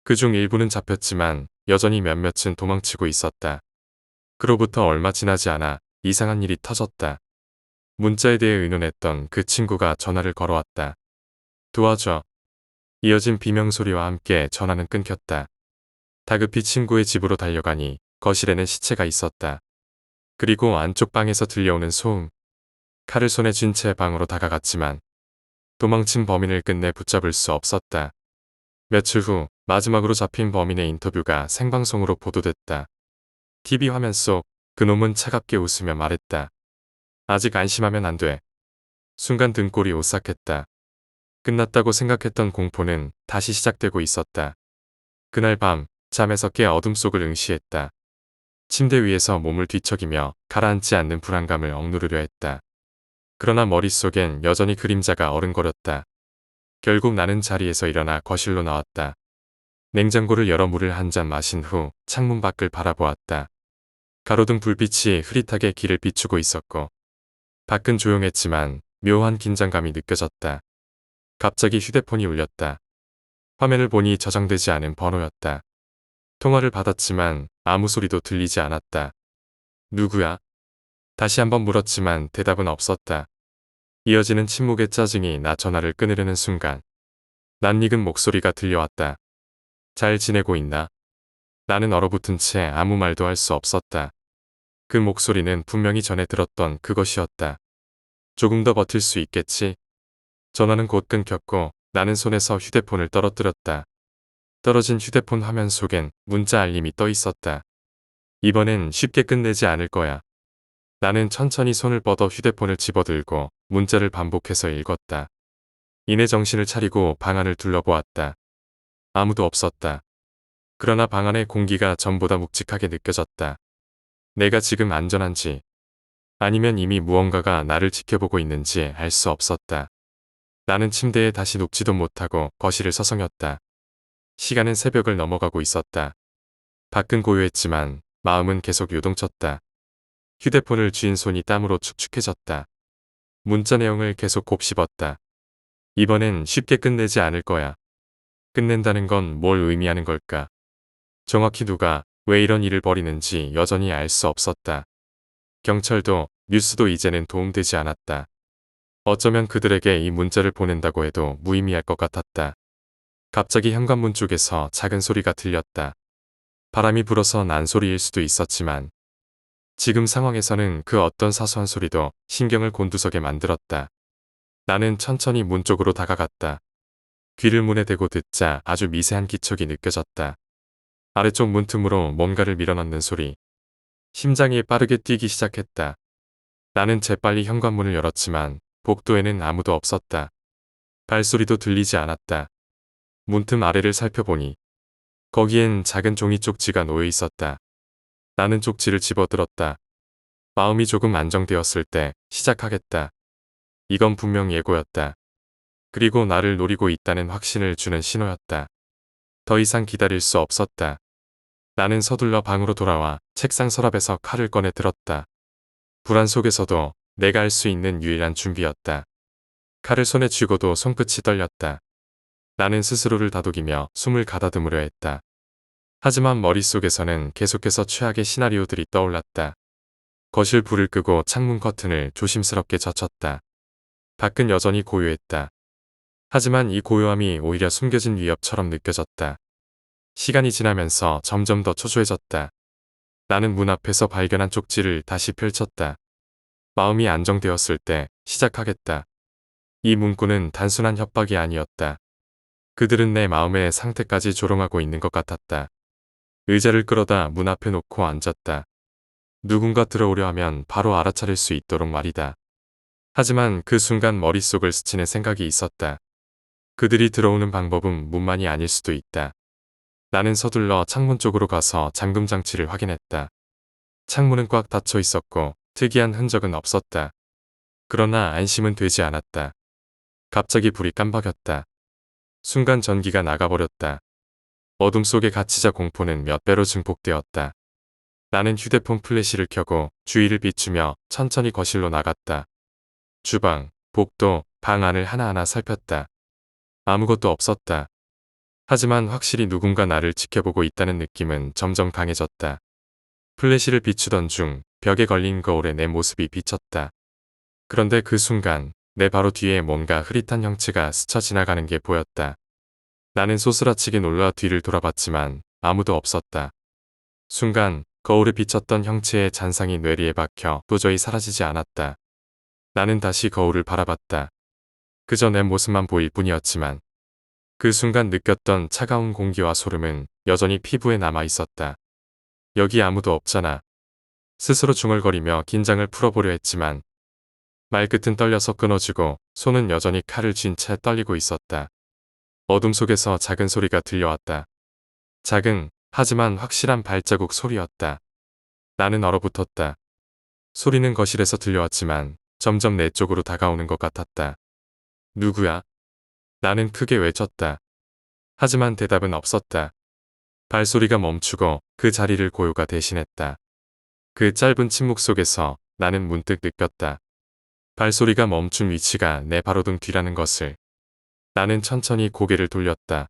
S1: 그중 일부는 잡혔지만 여전히 몇몇은 도망치고 있었다. 그로부터 얼마 지나지 않아 이상한 일이 터졌다. 문자에 대해 의논했던 그 친구가 전화를 걸어왔다. 도와줘. 이어진 비명소리와 함께 전화는 끊겼다. 다급히 친구의 집으로 달려가니 거실에는 시체가 있었다. 그리고 안쪽 방에서 들려오는 소음. 칼을 손에 쥔 채 방으로 다가갔지만 도망친 범인을 끝내 붙잡을 수 없었다. 며칠 후 마지막으로 잡힌 범인의 인터뷰가 생방송으로 보도됐다. TV 화면 속 그놈은 차갑게 웃으며 말했다. 아직 안심하면 안 돼. 순간 등골이 오싹했다. 끝났다고 생각했던 공포는 다시 시작되고 있었다. 그날 밤 잠에서 깨 어둠 속을 응시했다. 침대 위에서 몸을 뒤척이며 가라앉지 않는 불안감을 억누르려 했다. 그러나 머릿속엔 여전히 그림자가 어른거렸다. 결국 나는 자리에서 일어나 거실로 나왔다. 냉장고를 열어 물을 한 잔 마신 후 창문 밖을 바라보았다. 가로등 불빛이 흐릿하게 길을 비추고 있었고 밖은 조용했지만 묘한 긴장감이 느껴졌다. 갑자기 휴대폰이 울렸다. 화면을 보니 저장되지 않은 번호였다. 통화를 받았지만 아무 소리도 들리지 않았다. 누구야? 다시 한번 물었지만 대답은 없었다. 이어지는 침묵의 짜증이 나 전화를 끊으려는 순간 낯익은 목소리가 들려왔다. 잘 지내고 있나? 나는 얼어붙은 채 아무 말도 할 수 없었다. 그 목소리는 분명히 전에 들었던 그것이었다. 조금 더 버틸 수 있겠지? 전화는 곧 끊겼고 나는 손에서 휴대폰을 떨어뜨렸다. 떨어진 휴대폰 화면 속엔 문자 알림이 떠 있었다. 이번엔 쉽게 끝내지 않을 거야. 나는 천천히 손을 뻗어 휴대폰을 집어들고 문자를 반복해서 읽었다. 이내 정신을 차리고 방 안을 둘러보았다. 아무도 없었다. 그러나 방 안의 공기가 전보다 묵직하게 느껴졌다. 내가 지금 안전한지 아니면 이미 무언가가 나를 지켜보고 있는지 알 수 없었다. 나는 침대에 다시 눕지도 못하고 거실을 서성였다. 시간은 새벽을 넘어가고 있었다. 밖은 고요했지만 마음은 계속 요동쳤다. 휴대폰을 쥔 손이 땀으로 축축해졌다. 문자 내용을 계속 곱씹었다. 이번엔 쉽게 끝내지 않을 거야. 끝낸다는 건 뭘 의미하는 걸까? 정확히 누가 왜 이런 일을 벌이는지 여전히 알 수 없었다. 경찰도 뉴스도 이제는 도움되지 않았다. 어쩌면 그들에게 이 문자를 보낸다고 해도 무의미할 것 같았다. 갑자기 현관문 쪽에서 작은 소리가 들렸다. 바람이 불어서 난 소리일 수도 있었지만 지금 상황에서는 그 어떤 사소한 소리도 신경을 곤두서게 만들었다. 나는 천천히 문 쪽으로 다가갔다. 귀를 문에 대고 듣자 아주 미세한 기척이 느껴졌다. 아래쪽 문틈으로 뭔가를 밀어넣는 소리. 심장이 빠르게 뛰기 시작했다. 나는 재빨리 현관문을 열었지만 복도에는 아무도 없었다. 발소리도 들리지 않았다. 문틈 아래를 살펴보니 거기엔 작은 종이 쪽지가 놓여 있었다. 나는 쪽지를 집어들었다. 마음이 조금 안정되었을 때 시작하겠다. 이건 분명 예고였다. 그리고 나를 노리고 있다는 확신을 주는 신호였다. 더 이상 기다릴 수 없었다. 나는 서둘러 방으로 돌아와 책상 서랍에서 칼을 꺼내 들었다. 불안 속에서도 내가 할 수 있는 유일한 준비였다. 칼을 손에 쥐고도 손끝이 떨렸다. 나는 스스로를 다독이며 숨을 가다듬으려 했다. 하지만 머릿속에서는 계속해서 최악의 시나리오들이 떠올랐다. 거실 불을 끄고 창문 커튼을 조심스럽게 젖혔다. 밖은 여전히 고요했다. 하지만 이 고요함이 오히려 숨겨진 위협처럼 느껴졌다. 시간이 지나면서 점점 더 초조해졌다. 나는 문 앞에서 발견한 쪽지를 다시 펼쳤다. 마음이 안정되었을 때 시작하겠다. 이 문구는 단순한 협박이 아니었다. 그들은 내 마음의 상태까지 조롱하고 있는 것 같았다. 의자를 끌어다 문 앞에 놓고 앉았다. 누군가 들어오려 하면 바로 알아차릴 수 있도록 말이다. 하지만 그 순간 머릿속을 스치는 생각이 있었다. 그들이 들어오는 방법은 문만이 아닐 수도 있다. 나는 서둘러 창문 쪽으로 가서 잠금 장치를 확인했다. 창문은 꽉 닫혀 있었고 특이한 흔적은 없었다. 그러나 안심은 되지 않았다. 갑자기 불이 깜박였다. 순간 전기가 나가버렸다. 어둠 속에 갇히자 공포는 몇 배로 증폭되었다. 나는 휴대폰 플래시를 켜고 주위를 비추며 천천히 거실로 나갔다. 주방, 복도, 방 안을 하나하나 살폈다. 아무것도 없었다. 하지만 확실히 누군가 나를 지켜보고 있다는 느낌은 점점 강해졌다. 플래시를 비추던 중 벽에 걸린 거울에 내 모습이 비쳤다. 그런데 그 순간 내 바로 뒤에 뭔가 흐릿한 형체가 스쳐 지나가는 게 보였다. 나는 소스라치게 놀라 뒤를 돌아봤지만 아무도 없었다. 순간 거울에 비쳤던 형체의 잔상이 뇌리에 박혀 도저히 사라지지 않았다. 나는 다시 거울을 바라봤다. 그저 내 모습만 보일 뿐이었지만 그 순간 느꼈던 차가운 공기와 소름은 여전히 피부에 남아 있었다. 여기 아무도 없잖아. 스스로 중얼거리며 긴장을 풀어보려 했지만 말끝은 떨려서 끊어지고 손은 여전히 칼을 쥔 채 떨리고 있었다. 어둠 속에서 작은 소리가 들려왔다. 작은 하지만 확실한 발자국 소리였다. 나는 얼어붙었다. 소리는 거실에서 들려왔지만 점점 내 쪽으로 다가오는 것 같았다. 누구야? 나는 크게 외쳤다. 하지만 대답은 없었다. 발소리가 멈추고 그 자리를 고요가 대신했다. 그 짧은 침묵 속에서 나는 문득 느꼈다. 발소리가 멈춘 위치가 내 바로 등 뒤라는 것을. 나는 천천히 고개를 돌렸다.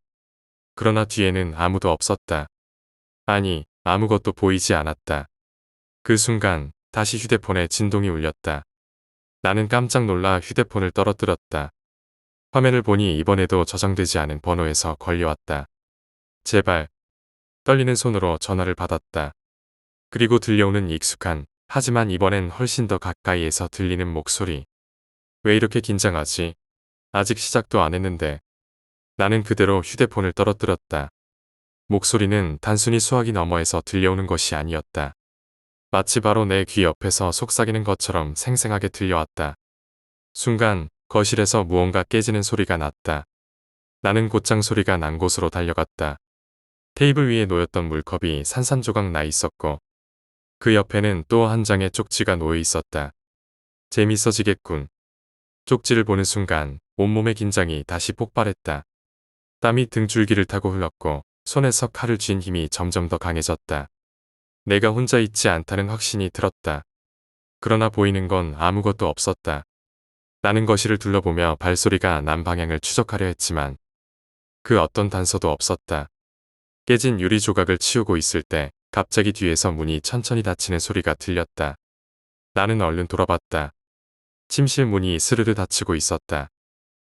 S1: 그러나 뒤에는 아무도 없었다. 아니, 아무것도 보이지 않았다. 그 순간 다시 휴대폰에 진동이 울렸다. 나는 깜짝 놀라 휴대폰을 떨어뜨렸다. 화면을 보니 이번에도 저장되지 않은 번호에서 걸려왔다. 제발. 떨리는 손으로 전화를 받았다. 그리고 들려오는 익숙한, 하지만 이번엔 훨씬 더 가까이에서 들리는 목소리. 왜 이렇게 긴장하지? 아직 시작도 안 했는데. 나는 그대로 휴대폰을 떨어뜨렸다. 목소리는 단순히 수화기 너머에서 들려오는 것이 아니었다. 마치 바로 내 귀 옆에서 속삭이는 것처럼 생생하게 들려왔다. 순간 거실에서 무언가 깨지는 소리가 났다. 나는 곧장 소리가 난 곳으로 달려갔다. 테이블 위에 놓였던 물컵이 산산조각 나 있었고 그 옆에는 또 한 장의 쪽지가 놓여 있었다. 재밌어지겠군. 쪽지를 보는 순간 온몸의 긴장이 다시 폭발했다. 땀이 등줄기를 타고 흘렀고 손에서 칼을 쥔 힘이 점점 더 강해졌다. 내가 혼자 있지 않다는 확신이 들었다. 그러나 보이는 건 아무것도 없었다. 나는 거실을 둘러보며 발소리가 난 방향을 추적하려 했지만 그 어떤 단서도 없었다. 깨진 유리 조각을 치우고 있을 때 갑자기 뒤에서 문이 천천히 닫히는 소리가 들렸다. 나는 얼른 돌아봤다. 침실 문이 스르르 닫히고 있었다.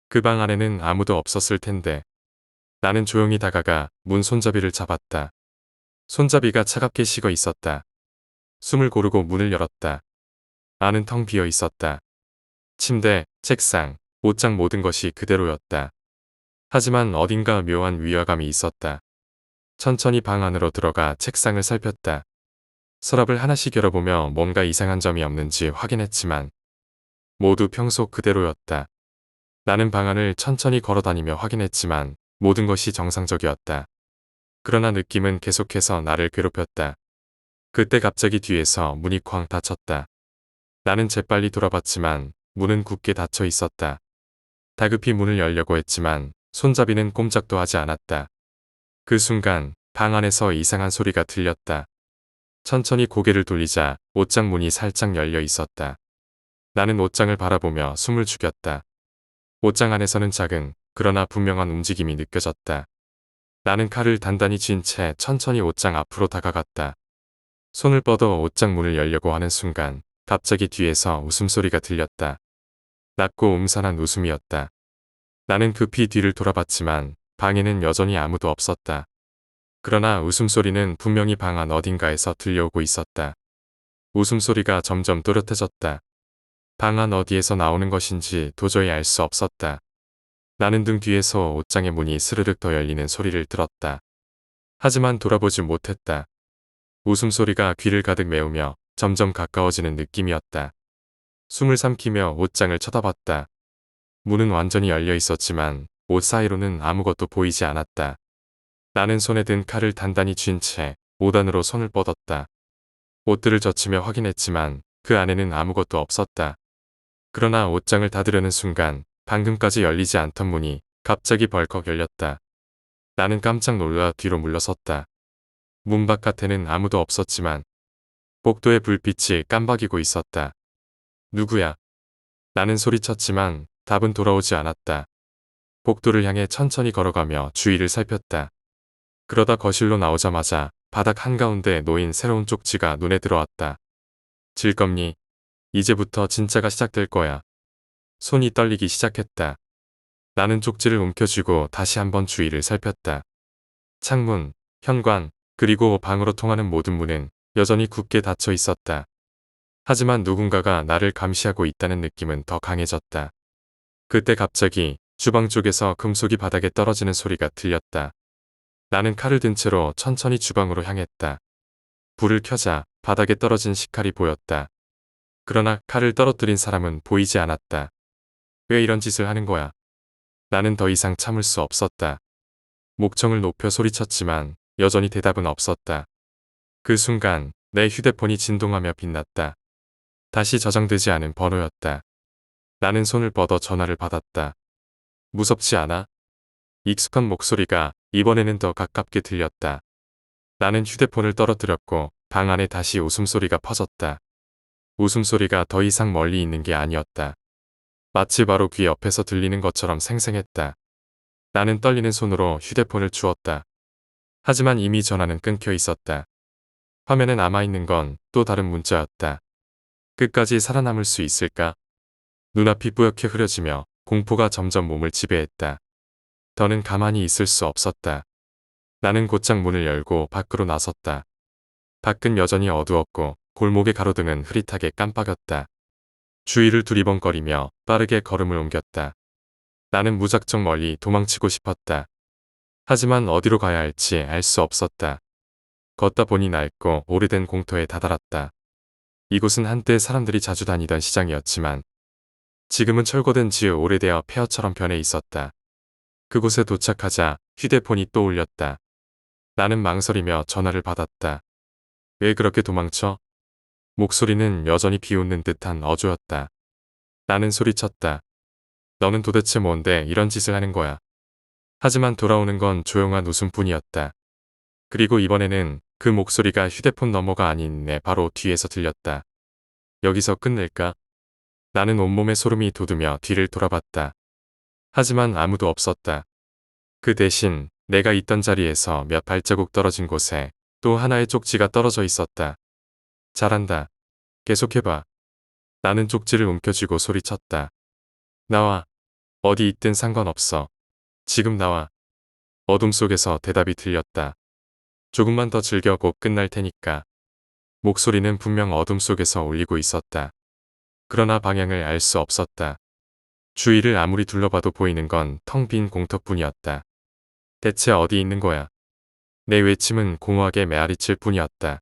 S1: 그 방 안에는 아무도 없었을 텐데. 나는 조용히 다가가 문 손잡이를 잡았다. 손잡이가 차갑게 식어 있었다. 숨을 고르고 문을 열었다. 안은 텅 비어 있었다. 침대, 책상, 옷장 모든 것이 그대로였다. 하지만 어딘가 묘한 위화감이 있었다. 천천히 방 안으로 들어가 책상을 살폈다. 서랍을 하나씩 열어보며 뭔가 이상한 점이 없는지 확인했지만 모두 평소 그대로였다. 나는 방 안을 천천히 걸어다니며 확인했지만 모든 것이 정상적이었다. 그러나 느낌은 계속해서 나를 괴롭혔다. 그때 갑자기 뒤에서 문이 쾅 닫혔다. 나는 재빨리 돌아봤지만 문은 굳게 닫혀 있었다. 다급히 문을 열려고 했지만 손잡이는 꼼짝도 하지 않았다. 그 순간 방 안에서 이상한 소리가 들렸다. 천천히 고개를 돌리자 옷장 문이 살짝 열려 있었다. 나는 옷장을 바라보며 숨을 죽였다. 옷장 안에서는 작은 그러나 분명한 움직임이 느껴졌다. 나는 칼을 단단히 쥔 채 천천히 옷장 앞으로 다가갔다. 손을 뻗어 옷장 문을 열려고 하는 순간 갑자기 뒤에서 웃음소리가 들렸다. 낮고 음산한 웃음이었다. 나는 급히 뒤를 돌아봤지만 방에는 여전히 아무도 없었다. 그러나 웃음소리는 분명히 방 안 어딘가에서 들려오고 있었다. 웃음소리가 점점 또렷해졌다. 방 안 어디에서 나오는 것인지 도저히 알 수 없었다. 나는 등 뒤에서 옷장의 문이 스르륵 더 열리는 소리를 들었다. 하지만 돌아보지 못했다. 웃음소리가 귀를 가득 메우며 점점 가까워지는 느낌이었다. 숨을 삼키며 옷장을 쳐다봤다. 문은 완전히 열려 있었지만 옷 사이로는 아무것도 보이지 않았다. 나는 손에 든 칼을 단단히 쥔 채 옷 안으로 손을 뻗었다. 옷들을 젖히며 확인했지만 그 안에는 아무것도 없었다. 그러나 옷장을 닫으려는 순간 방금까지 열리지 않던 문이 갑자기 벌컥 열렸다. 나는 깜짝 놀라 뒤로 물러섰다. 문 바깥에는 아무도 없었지만 복도의 불빛이 깜박이고 있었다. 누구야? 나는 소리쳤지만 답은 돌아오지 않았다. 복도를 향해 천천히 걸어가며 주위를 살폈다. 그러다 거실로 나오자마자 바닥 한가운데 놓인 새로운 쪽지가 눈에 들어왔다. 질겁니? 이제부터 진짜가 시작될 거야. 손이 떨리기 시작했다. 나는 쪽지를 움켜쥐고 다시 한번 주위를 살폈다. 창문, 현관, 그리고 방으로 통하는 모든 문은 여전히 굳게 닫혀 있었다. 하지만 누군가가 나를 감시하고 있다는 느낌은 더 강해졌다. 그때 갑자기 주방 쪽에서 금속이 바닥에 떨어지는 소리가 들렸다. 나는 칼을 든 채로 천천히 주방으로 향했다. 불을 켜자 바닥에 떨어진 식칼이 보였다. 그러나 칼을 떨어뜨린 사람은 보이지 않았다. 왜 이런 짓을 하는 거야? 나는 더 이상 참을 수 없었다. 목청을 높여 소리쳤지만 여전히 대답은 없었다. 그 순간 내 휴대폰이 진동하며 빛났다. 다시 저장되지 않은 번호였다. 나는 손을 뻗어 전화를 받았다. 무섭지 않아? 익숙한 목소리가 이번에는 더 가깝게 들렸다. 나는 휴대폰을 떨어뜨렸고 방 안에 다시 웃음소리가 퍼졌다. 웃음소리가 더 이상 멀리 있는 게 아니었다. 마치 바로 귀 옆에서 들리는 것처럼 생생했다. 나는 떨리는 손으로 휴대폰을 주웠다. 하지만 이미 전화는 끊겨 있었다. 화면에 남아있는 건 또 다른 문자였다. 끝까지 살아남을 수 있을까? 눈앞이 뿌옇게 흐려지며 공포가 점점 몸을 지배했다. 더는 가만히 있을 수 없었다. 나는 곧장 문을 열고 밖으로 나섰다. 밖은 여전히 어두웠고 골목의 가로등은 흐릿하게 깜빡였다. 주위를 두리번거리며 빠르게 걸음을 옮겼다. 나는 무작정 멀리 도망치고 싶었다. 하지만 어디로 가야 할지 알 수 없었다. 걷다 보니 낡고 오래된 공터에 다다랐다. 이곳은 한때 사람들이 자주 다니던 시장이었지만 지금은 철거된 지 오래되어 폐허처럼 변해 있었다. 그곳에 도착하자 휴대폰이 또 울렸다. 나는 망설이며 전화를 받았다. 왜 그렇게 도망쳐? 목소리는 여전히 비웃는 듯한 어조였다. 나는 소리쳤다. 너는 도대체 뭔데 이런 짓을 하는 거야? 하지만 돌아오는 건 조용한 웃음뿐이었다. 그리고 이번에는 그 목소리가 휴대폰 너머가 아닌 내 바로 뒤에서 들렸다. 여기서 끝낼까? 나는 온몸에 소름이 돋으며 뒤를 돌아봤다. 하지만 아무도 없었다. 그 대신 내가 있던 자리에서 몇 발자국 떨어진 곳에 또 하나의 쪽지가 떨어져 있었다. 잘한다. 계속해봐. 나는 쪽지를 움켜쥐고 소리쳤다. 나와. 어디 있든 상관없어. 지금 나와. 어둠 속에서 대답이 들렸다. 조금만 더 즐겨 곧 끝날 테니까. 목소리는 분명 어둠 속에서 울리고 있었다. 그러나 방향을 알 수 없었다. 주위를 아무리 둘러봐도 보이는 건 텅 빈 공터뿐이었다. 대체 어디 있는 거야? 내 외침은 공허하게 메아리칠 뿐이었다.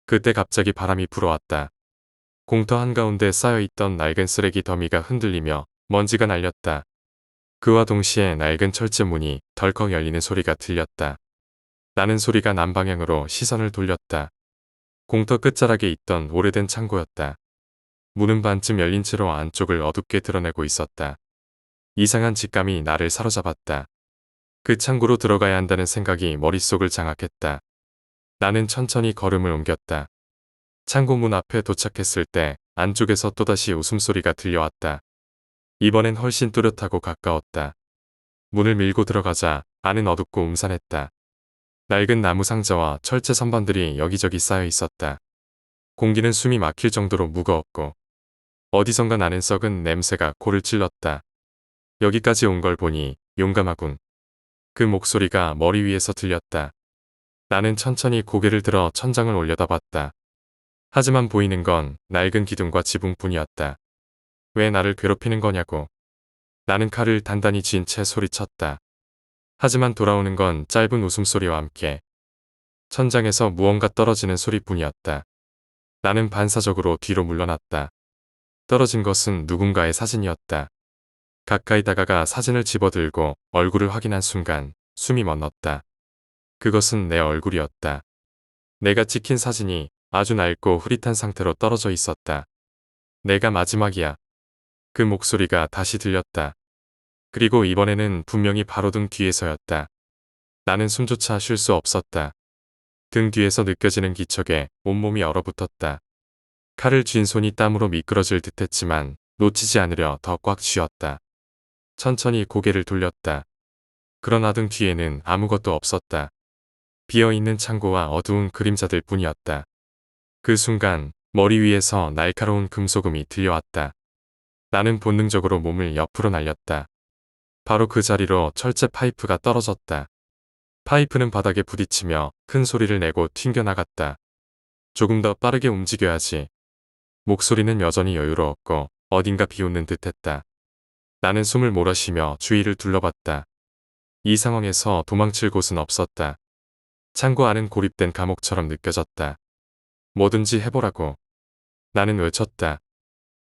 S1: 그때 갑자기 바람이 불어왔다. 공터 한가운데 쌓여있던 낡은 쓰레기 더미가 흔들리며 먼지가 날렸다. 그와 동시에 낡은 철제 문이 덜컥 열리는 소리가 들렸다. 나는 소리가 난 방향으로 시선을 돌렸다. 공터 끝자락에 있던 오래된 창고였다. 문은 반쯤 열린 채로 안쪽을 어둡게 드러내고 있었다. 이상한 직감이 나를 사로잡았다. 그 창고로 들어가야 한다는 생각이 머릿속을 장악했다. 나는 천천히 걸음을 옮겼다. 창고 문 앞에 도착했을 때 안쪽에서 또다시 웃음소리가 들려왔다. 이번엔 훨씬 뚜렷하고 가까웠다. 문을 밀고 들어가자 안은 어둡고 음산했다. 낡은 나무 상자와 철제 선반들이 여기저기 쌓여 있었다. 공기는 숨이 막힐 정도로 무거웠고 어디선가 나는 썩은 냄새가 코를 찔렀다. 여기까지 온 걸 보니 용감하군. 그 목소리가 머리 위에서 들렸다. 나는 천천히 고개를 들어 천장을 올려다봤다. 하지만 보이는 건 낡은 기둥과 지붕뿐이었다. 왜 나를 괴롭히는 거냐고. 나는 칼을 단단히 쥔 채 소리쳤다. 하지만 돌아오는 건 짧은 웃음소리와 함께 천장에서 무언가 떨어지는 소리뿐이었다. 나는 반사적으로 뒤로 물러났다. 떨어진 것은 누군가의 사진이었다. 가까이 다가가 사진을 집어들고 얼굴을 확인한 순간 숨이 멎었다. 그것은 내 얼굴이었다. 내가 찍힌 사진이 아주 낡고 흐릿한 상태로 떨어져 있었다. 내가 마지막이야. 그 목소리가 다시 들렸다. 그리고 이번에는 분명히 바로 등 뒤에서였다. 나는 숨조차 쉴 수 없었다. 등 뒤에서 느껴지는 기척에 온몸이 얼어붙었다. 칼을 쥔 손이 땀으로 미끄러질 듯했지만 놓치지 않으려 더 꽉 쥐었다. 천천히 고개를 돌렸다. 그러나 등 뒤에는 아무것도 없었다. 비어있는 창고와 어두운 그림자들 뿐이었다. 그 순간 머리 위에서 날카로운 금소금이 들려왔다. 나는 본능적으로 몸을 옆으로 날렸다. 바로 그 자리로 철제 파이프가 떨어졌다. 파이프는 바닥에 부딪히며 큰 소리를 내고 튕겨나갔다. 조금 더 빠르게 움직여야지. 목소리는 여전히 여유로웠고 어딘가 비웃는 듯했다. 나는 숨을 몰아쉬며 주위를 둘러봤다. 이 상황에서 도망칠 곳은 없었다. 창고 안은 고립된 감옥처럼 느껴졌다. 뭐든지 해보라고. 나는 외쳤다.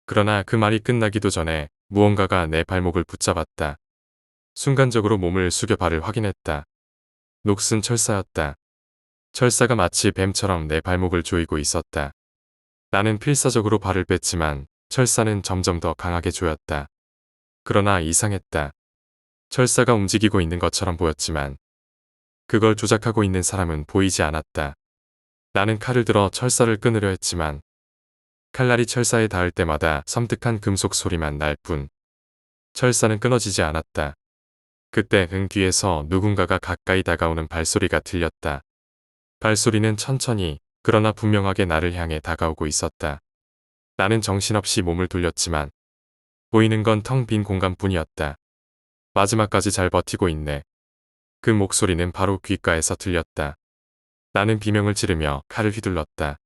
S1: 그러나 그 말이 끝나기도 전에 무언가가 내 발목을 붙잡았다. 순간적으로 몸을 숙여 발을 확인했다. 녹슨 철사였다. 철사가 마치 뱀처럼 내 발목을 조이고 있었다. 나는 필사적으로 발을 뺐지만 철사는 점점 더 강하게 조였다. 그러나 이상했다. 철사가 움직이고 있는 것처럼 보였지만 그걸 조작하고 있는 사람은 보이지 않았다. 나는 칼을 들어 철사를 끊으려 했지만 칼날이 철사에 닿을 때마다 섬뜩한 금속 소리만 날 뿐. 철사는 끊어지지 않았다. 그때 등 뒤에서 누군가가 가까이 다가오는 발소리가 들렸다. 발소리는 천천히 그러나 분명하게 나를 향해 다가오고 있었다. 나는 정신없이 몸을 돌렸지만 보이는 건 텅 빈 공간뿐이었다. 마지막까지 잘 버티고 있네. 그 목소리는 바로 귓가에서 들렸다. 나는 비명을 지르며 칼을 휘둘렀다.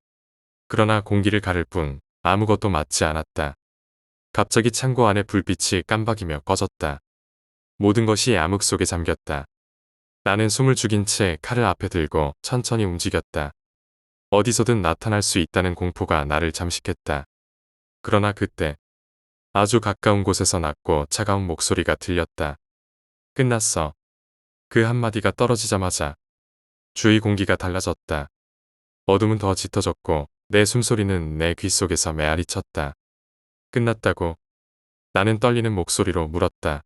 S1: 그러나 공기를 가를 뿐 아무것도 맞지 않았다. 갑자기 창고 안의 불빛이 깜박이며 꺼졌다. 모든 것이 암흑 속에 잠겼다. 나는 숨을 죽인 채 칼을 앞에 들고 천천히 움직였다. 어디서든 나타날 수 있다는 공포가 나를 잠식했다. 그러나 그때 아주 가까운 곳에서 낮고 차가운 목소리가 들렸다. 끝났어. 그 한마디가 떨어지자마자 주위 공기가 달라졌다. 어둠은 더 짙어졌고 내 숨소리는 내 귓속에서 메아리 쳤다. 끝났다고. 나는 떨리는 목소리로 물었다.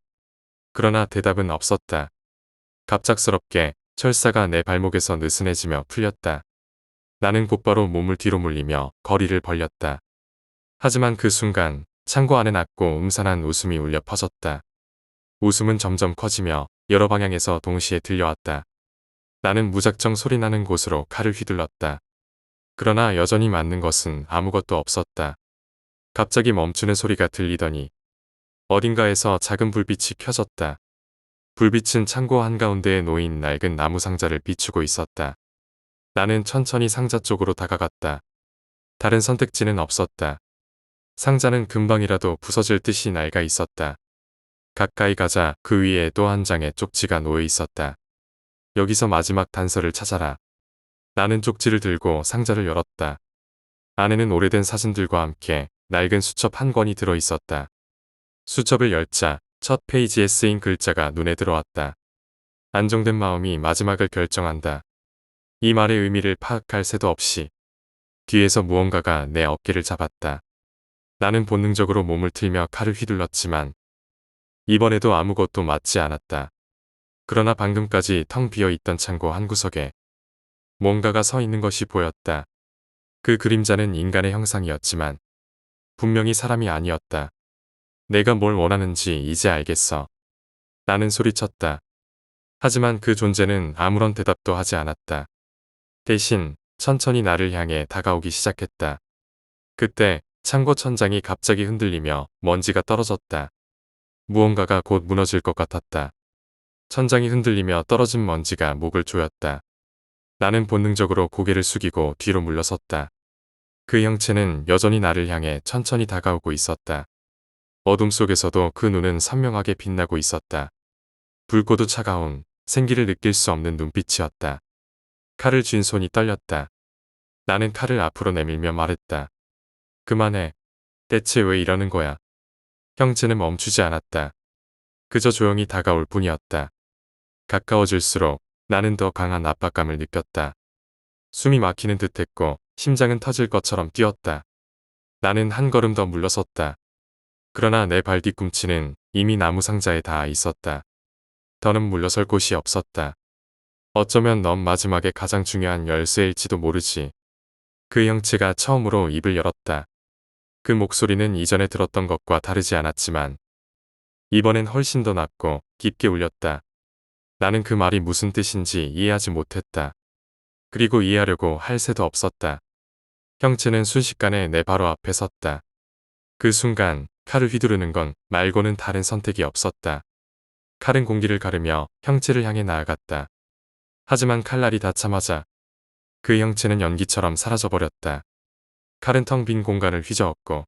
S1: 그러나 대답은 없었다. 갑작스럽게 철사가 내 발목에서 느슨해지며 풀렸다. 나는 곧바로 몸을 뒤로 물리며 거리를 벌렸다. 하지만 그 순간 창고 안에 낮고 음산한 웃음이 울려 퍼졌다. 웃음은 점점 커지며 여러 방향에서 동시에 들려왔다. 나는 무작정 소리나는 곳으로 칼을 휘둘렀다. 그러나 여전히 맞는 것은 아무것도 없었다. 갑자기 멈추는 소리가 들리더니 어딘가에서 작은 불빛이 켜졌다. 불빛은 창고 한가운데에 놓인 낡은 나무 상자를 비추고 있었다. 나는 천천히 상자 쪽으로 다가갔다. 다른 선택지는 없었다. 상자는 금방이라도 부서질 듯이 낡아 있었다. 가까이 가자 그 위에 또 한 장의 쪽지가 놓여 있었다. 여기서 마지막 단서를 찾아라. 나는 쪽지를 들고 상자를 열었다. 안에는 오래된 사진들과 함께 낡은 수첩 한 권이 들어 있었다. 수첩을 열자 첫 페이지에 쓰인 글자가 눈에 들어왔다. 안정된 마음이 마지막을 결정한다. 이 말의 의미를 파악할 새도 없이 뒤에서 무언가가 내 어깨를 잡았다. 나는 본능적으로 몸을 틀며 칼을 휘둘렀지만 이번에도 아무것도 맞지 않았다. 그러나 방금까지 텅 비어있던 창고 한구석에 뭔가가 서 있는 것이 보였다. 그 그림자는 인간의 형상이었지만 분명히 사람이 아니었다. 내가 뭘 원하는지 이제 알겠어. 나는 소리쳤다. 하지만 그 존재는 아무런 대답도 하지 않았다. 대신 천천히 나를 향해 다가오기 시작했다. 그때 창고 천장이 갑자기 흔들리며 먼지가 떨어졌다. 무언가가 곧 무너질 것 같았다. 천장이 흔들리며 떨어진 먼지가 목을 조였다. 나는 본능적으로 고개를 숙이고 뒤로 물러섰다. 그 형체는 여전히 나를 향해 천천히 다가오고 있었다. 어둠 속에서도 그 눈은 선명하게 빛나고 있었다. 붉고도 차가운 생기를 느낄 수 없는 눈빛이었다. 칼을 쥔 손이 떨렸다. 나는 칼을 앞으로 내밀며 말했다. 그만해. 대체 왜 이러는 거야? 형체는 멈추지 않았다. 그저 조용히 다가올 뿐이었다. 가까워질수록 나는 더 강한 압박감을 느꼈다. 숨이 막히는 듯했고 심장은 터질 것처럼 뛰었다. 나는 한 걸음 더 물러섰다. 그러나 내 발 뒤꿈치는 이미 나무 상자에 닿아 있었다. 더는 물러설 곳이 없었다. 어쩌면 넌 마지막에 가장 중요한 열쇠일지도 모르지. 그 형체가 처음으로 입을 열었다. 그 목소리는 이전에 들었던 것과 다르지 않았지만 이번엔 훨씬 더 낮고 깊게 울렸다. 나는 그 말이 무슨 뜻인지 이해하지 못했다. 그리고 이해하려고 할 새도 없었다. 형체는 순식간에 내 바로 앞에 섰다. 그 순간 칼을 휘두르는 건 말고는 다른 선택이 없었다. 칼은 공기를 가르며 형체를 향해 나아갔다. 하지만 칼날이 닿자마자 그 형체는 연기처럼 사라져버렸다. 칼은 텅 빈 공간을 휘저었고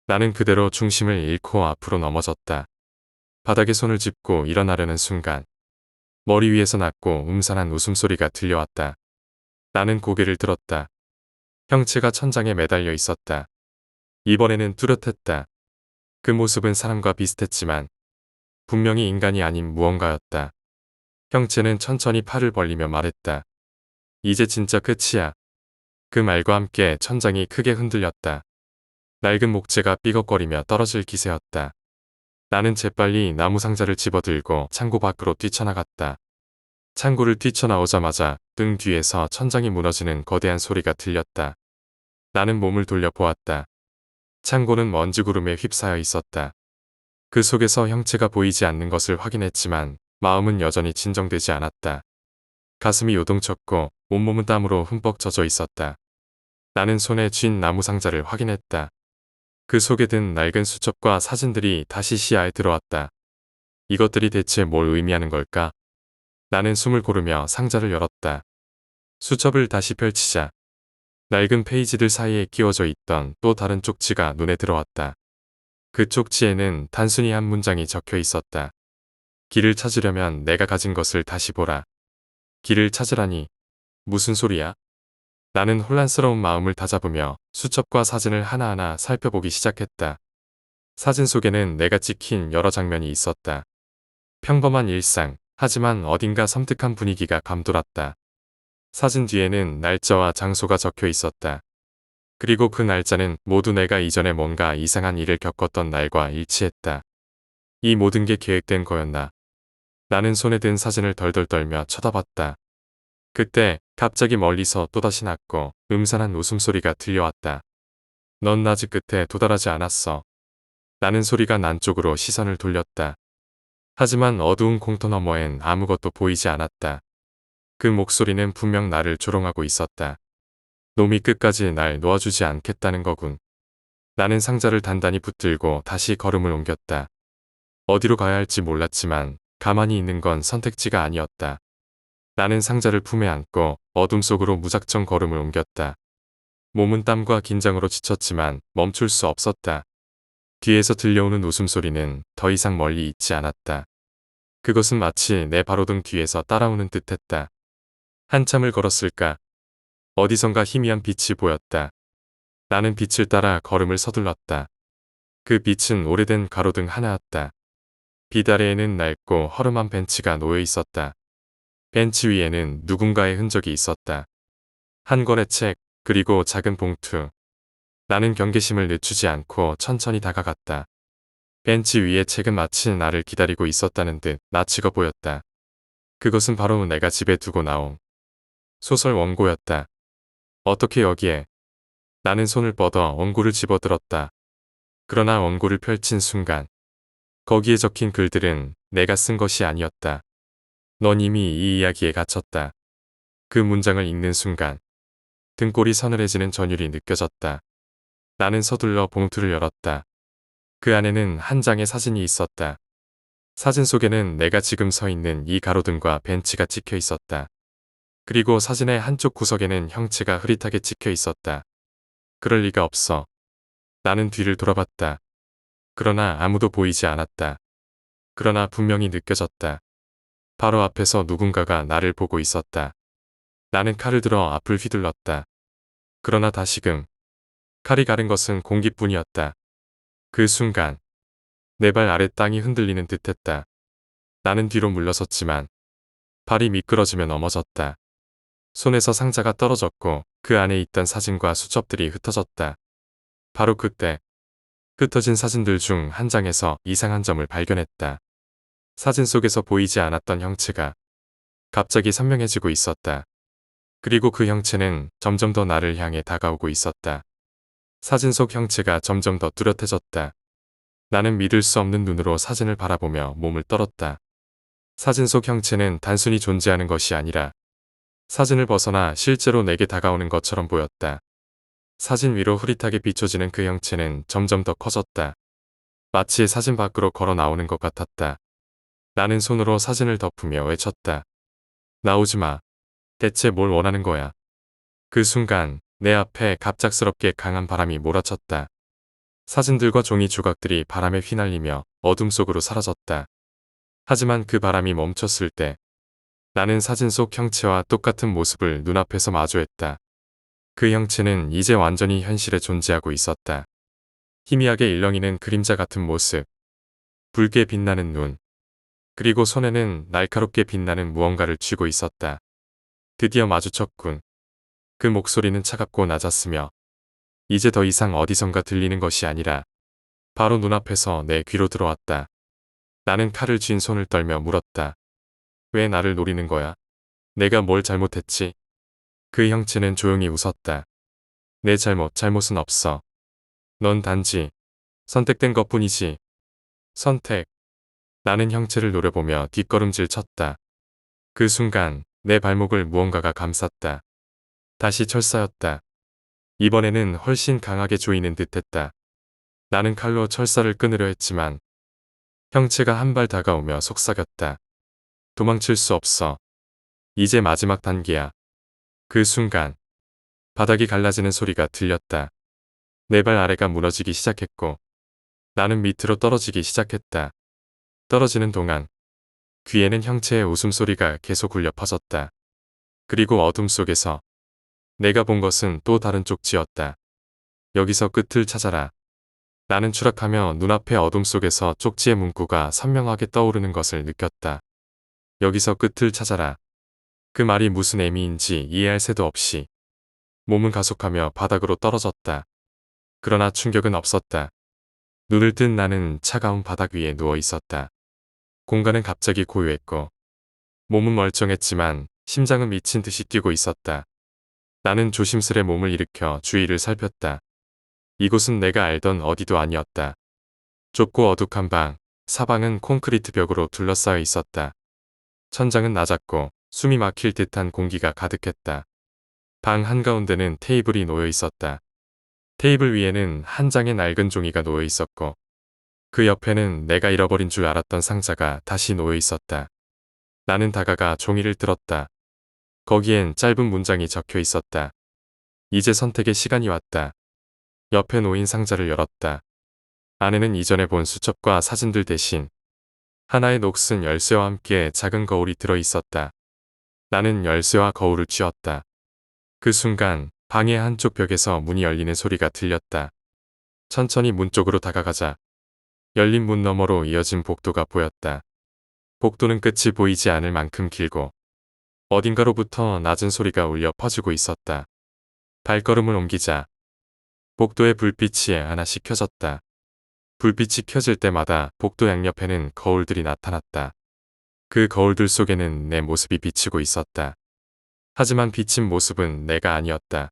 S1: 나는 그대로 중심을 잃고 앞으로 넘어졌다. 바닥에 손을 짚고 일어나려는 순간 머리 위에서 낮고 음산한 웃음소리가 들려왔다. 나는 고개를 들었다. 형체가 천장에 매달려 있었다. 이번에는 뚜렷했다. 그 모습은 사람과 비슷했지만 분명히 인간이 아닌 무언가였다. 형체는 천천히 팔을 벌리며 말했다. 이제 진짜 끝이야. 그 말과 함께 천장이 크게 흔들렸다. 낡은 목재가 삐걱거리며 떨어질 기세였다. 나는 재빨리 나무 상자를 집어들고 창고 밖으로 뛰쳐나갔다. 창고를 뛰쳐나오자마자 등 뒤에서 천장이 무너지는 거대한 소리가 들렸다. 나는 몸을 돌려보았다. 창고는 먼지 구름에 휩싸여 있었다. 그 속에서 형체가 보이지 않는 것을 확인했지만 마음은 여전히 진정되지 않았다. 가슴이 요동쳤고 온몸은 땀으로 흠뻑 젖어 있었다. 나는 손에 쥔 나무 상자를 확인했다. 그 속에 든 낡은 수첩과 사진들이 다시 시야에 들어왔다. 이것들이 대체 뭘 의미하는 걸까? 나는 숨을 고르며 상자를 열었다. 수첩을 다시 펼치자 낡은 페이지들 사이에 끼워져 있던 또 다른 쪽지가 눈에 들어왔다. 그 쪽지에는 단순히 한 문장이 적혀 있었다. 길을 찾으려면 내가 가진 것을 다시 보라. 길을 찾으라니. 무슨 소리야? 나는 혼란스러운 마음을 다잡으며 수첩과 사진을 하나하나 살펴보기 시작했다. 사진 속에는 내가 찍힌 여러 장면이 있었다. 평범한 일상, 하지만 어딘가 섬뜩한 분위기가 감돌았다. 사진 뒤에는 날짜와 장소가 적혀 있었다. 그리고 그 날짜는 모두 내가 이전에 뭔가 이상한 일을 겪었던 날과 일치했다. 이 모든 게 계획된 거였나? 나는 손에 든 사진을 덜덜 떨며 쳐다봤다. 그때 갑자기 멀리서 또다시 낮고 음산한 웃음소리가 들려왔다. 넌 아직 끝에 도달하지 않았어. 나는 소리가 난 쪽으로 시선을 돌렸다. 하지만 어두운 공터 너머엔 아무것도 보이지 않았다. 그 목소리는 분명 나를 조롱하고 있었다. 놈이 끝까지 날 놓아주지 않겠다는 거군. 나는 상자를 단단히 붙들고 다시 걸음을 옮겼다. 어디로 가야 할지 몰랐지만 가만히 있는 건 선택지가 아니었다. 나는 상자를 품에 안고 어둠 속으로 무작정 걸음을 옮겼다. 몸은 땀과 긴장으로 지쳤지만 멈출 수 없었다. 뒤에서 들려오는 웃음소리는 더 이상 멀리 있지 않았다. 그것은 마치 내 바로등 뒤에서 따라오는 듯했다. 한참을 걸었을까? 어디선가 희미한 빛이 보였다. 나는 빛을 따라 걸음을 서둘렀다. 그 빛은 오래된 가로등 하나였다. 빛 아래에는 낡고 허름한 벤치가 놓여 있었다. 벤치 위에는 누군가의 흔적이 있었다. 한 권의 책, 그리고 작은 봉투. 나는 경계심을 늦추지 않고 천천히 다가갔다. 벤치 위의 책은 마치 나를 기다리고 있었다는 듯 낯익어 보였다. 그것은 바로 내가 집에 두고 나온 소설 원고였다. 어떻게 여기에? 나는 손을 뻗어 원고를 집어들었다. 그러나 원고를 펼친 순간 거기에 적힌 글들은 내가 쓴 것이 아니었다. 넌 이미 이 이야기에 갇혔다. 그 문장을 읽는 순간 등골이 서늘해지는 전율이 느껴졌다. 나는 서둘러 봉투를 열었다. 그 안에는 한 장의 사진이 있었다. 사진 속에는 내가 지금 서 있는 이 가로등과 벤치가 찍혀 있었다. 그리고 사진의 한쪽 구석에는 형체가 흐릿하게 찍혀 있었다. 그럴 리가 없어. 나는 뒤를 돌아봤다. 그러나 아무도 보이지 않았다. 그러나 분명히 느껴졌다. 바로 앞에서 누군가가 나를 보고 있었다. 나는 칼을 들어 앞을 휘둘렀다. 그러나 다시금 칼이 가른 것은 공기뿐이었다. 그 순간 내 발 아래 땅이 흔들리는 듯했다. 나는 뒤로 물러섰지만 발이 미끄러지며 넘어졌다. 손에서 상자가 떨어졌고 그 안에 있던 사진과 수첩들이 흩어졌다. 바로 그때 흩어진 사진들 중 한 장에서 이상한 점을 발견했다. 사진 속에서 보이지 않았던 형체가 갑자기 선명해지고 있었다. 그리고 그 형체는 점점 더 나를 향해 다가오고 있었다. 사진 속 형체가 점점 더 뚜렷해졌다. 나는 믿을 수 없는 눈으로 사진을 바라보며 몸을 떨었다. 사진 속 형체는 단순히 존재하는 것이 아니라 사진을 벗어나 실제로 내게 다가오는 것처럼 보였다. 사진 위로 흐릿하게 비춰지는 그 형체는 점점 더 커졌다. 마치 사진 밖으로 걸어 나오는 것 같았다. 나는 손으로 사진을 덮으며 외쳤다. 나오지 마. 대체 뭘 원하는 거야? 그 순간 내 앞에 갑작스럽게 강한 바람이 몰아쳤다. 사진들과 종이 조각들이 바람에 휘날리며 어둠 속으로 사라졌다. 하지만 그 바람이 멈췄을 때 나는 사진 속 형체와 똑같은 모습을 눈앞에서 마주했다. 그 형체는 이제 완전히 현실에 존재하고 있었다. 희미하게 일렁이는 그림자 같은 모습, 붉게 빛나는 눈, 그리고 손에는 날카롭게 빛나는 무언가를 쥐고 있었다. 드디어 마주쳤군. 그 목소리는 차갑고 낮았으며 이제 더 이상 어디선가 들리는 것이 아니라 바로 눈앞에서 내 귀로 들어왔다. 나는 칼을 쥔 손을 떨며 물었다. 왜 나를 노리는 거야? 내가 뭘 잘못했지? 그 형체는 조용히 웃었다. 내 잘못은 없어. 넌 단지 선택된 것뿐이지. 선택. 나는 형체를 노려보며 뒷걸음질 쳤다. 그 순간 내 발목을 무언가가 감쌌다. 다시 철사였다. 이번에는 훨씬 강하게 조이는 듯했다. 나는 칼로 철사를 끊으려 했지만 형체가 한 발 다가오며 속삭였다. 도망칠 수 없어. 이제 마지막 단계야. 그 순간 바닥이 갈라지는 소리가 들렸다. 내 발 아래가 무너지기 시작했고 나는 밑으로 떨어지기 시작했다. 떨어지는 동안 귀에는 형체의 웃음소리가 계속 울려 퍼졌다. 그리고 어둠 속에서 내가 본 것은 또 다른 쪽지였다. 여기서 끝을 찾아라. 나는 추락하며 눈앞의 어둠 속에서 쪽지의 문구가 선명하게 떠오르는 것을 느꼈다. 여기서 끝을 찾아라. 그 말이 무슨 의미인지 이해할 새도 없이 몸은 가속하며 바닥으로 떨어졌다. 그러나 충격은 없었다. 눈을 뜬 나는 차가운 바닥 위에 누워 있었다. 공간은 갑자기 고요했고 몸은 멀쩡했지만 심장은 미친 듯이 뛰고 있었다. 나는 조심스레 몸을 일으켜 주위를 살폈다. 이곳은 내가 알던 어디도 아니었다. 좁고 어둑한 방, 사방은 콘크리트 벽으로 둘러싸여 있었다. 천장은 낮았고 숨이 막힐 듯한 공기가 가득했다. 방 한가운데는 테이블이 놓여 있었다. 테이블 위에는 한 장의 낡은 종이가 놓여 있었고 그 옆에는 내가 잃어버린 줄 알았던 상자가 다시 놓여 있었다. 나는 다가가 종이를 뜯었다. 거기엔 짧은 문장이 적혀 있었다. 이제 선택의 시간이 왔다. 옆에 놓인 상자를 열었다. 안에는 이전에 본 수첩과 사진들 대신 하나의 녹슨 열쇠와 함께 작은 거울이 들어 있었다. 나는 열쇠와 거울을 쥐었다. 그 순간 방의 한쪽 벽에서 문이 열리는 소리가 들렸다. 천천히 문 쪽으로 다가가자 열린 문 너머로 이어진 복도가 보였다. 복도는 끝이 보이지 않을 만큼 길고 어딘가로부터 낮은 소리가 울려 퍼지고 있었다. 발걸음을 옮기자 복도의 불빛이 하나씩 켜졌다. 불빛이 켜질 때마다 복도 양옆에는 거울들이 나타났다. 그 거울들 속에는 내 모습이 비치고 있었다. 하지만 비친 모습은 내가 아니었다.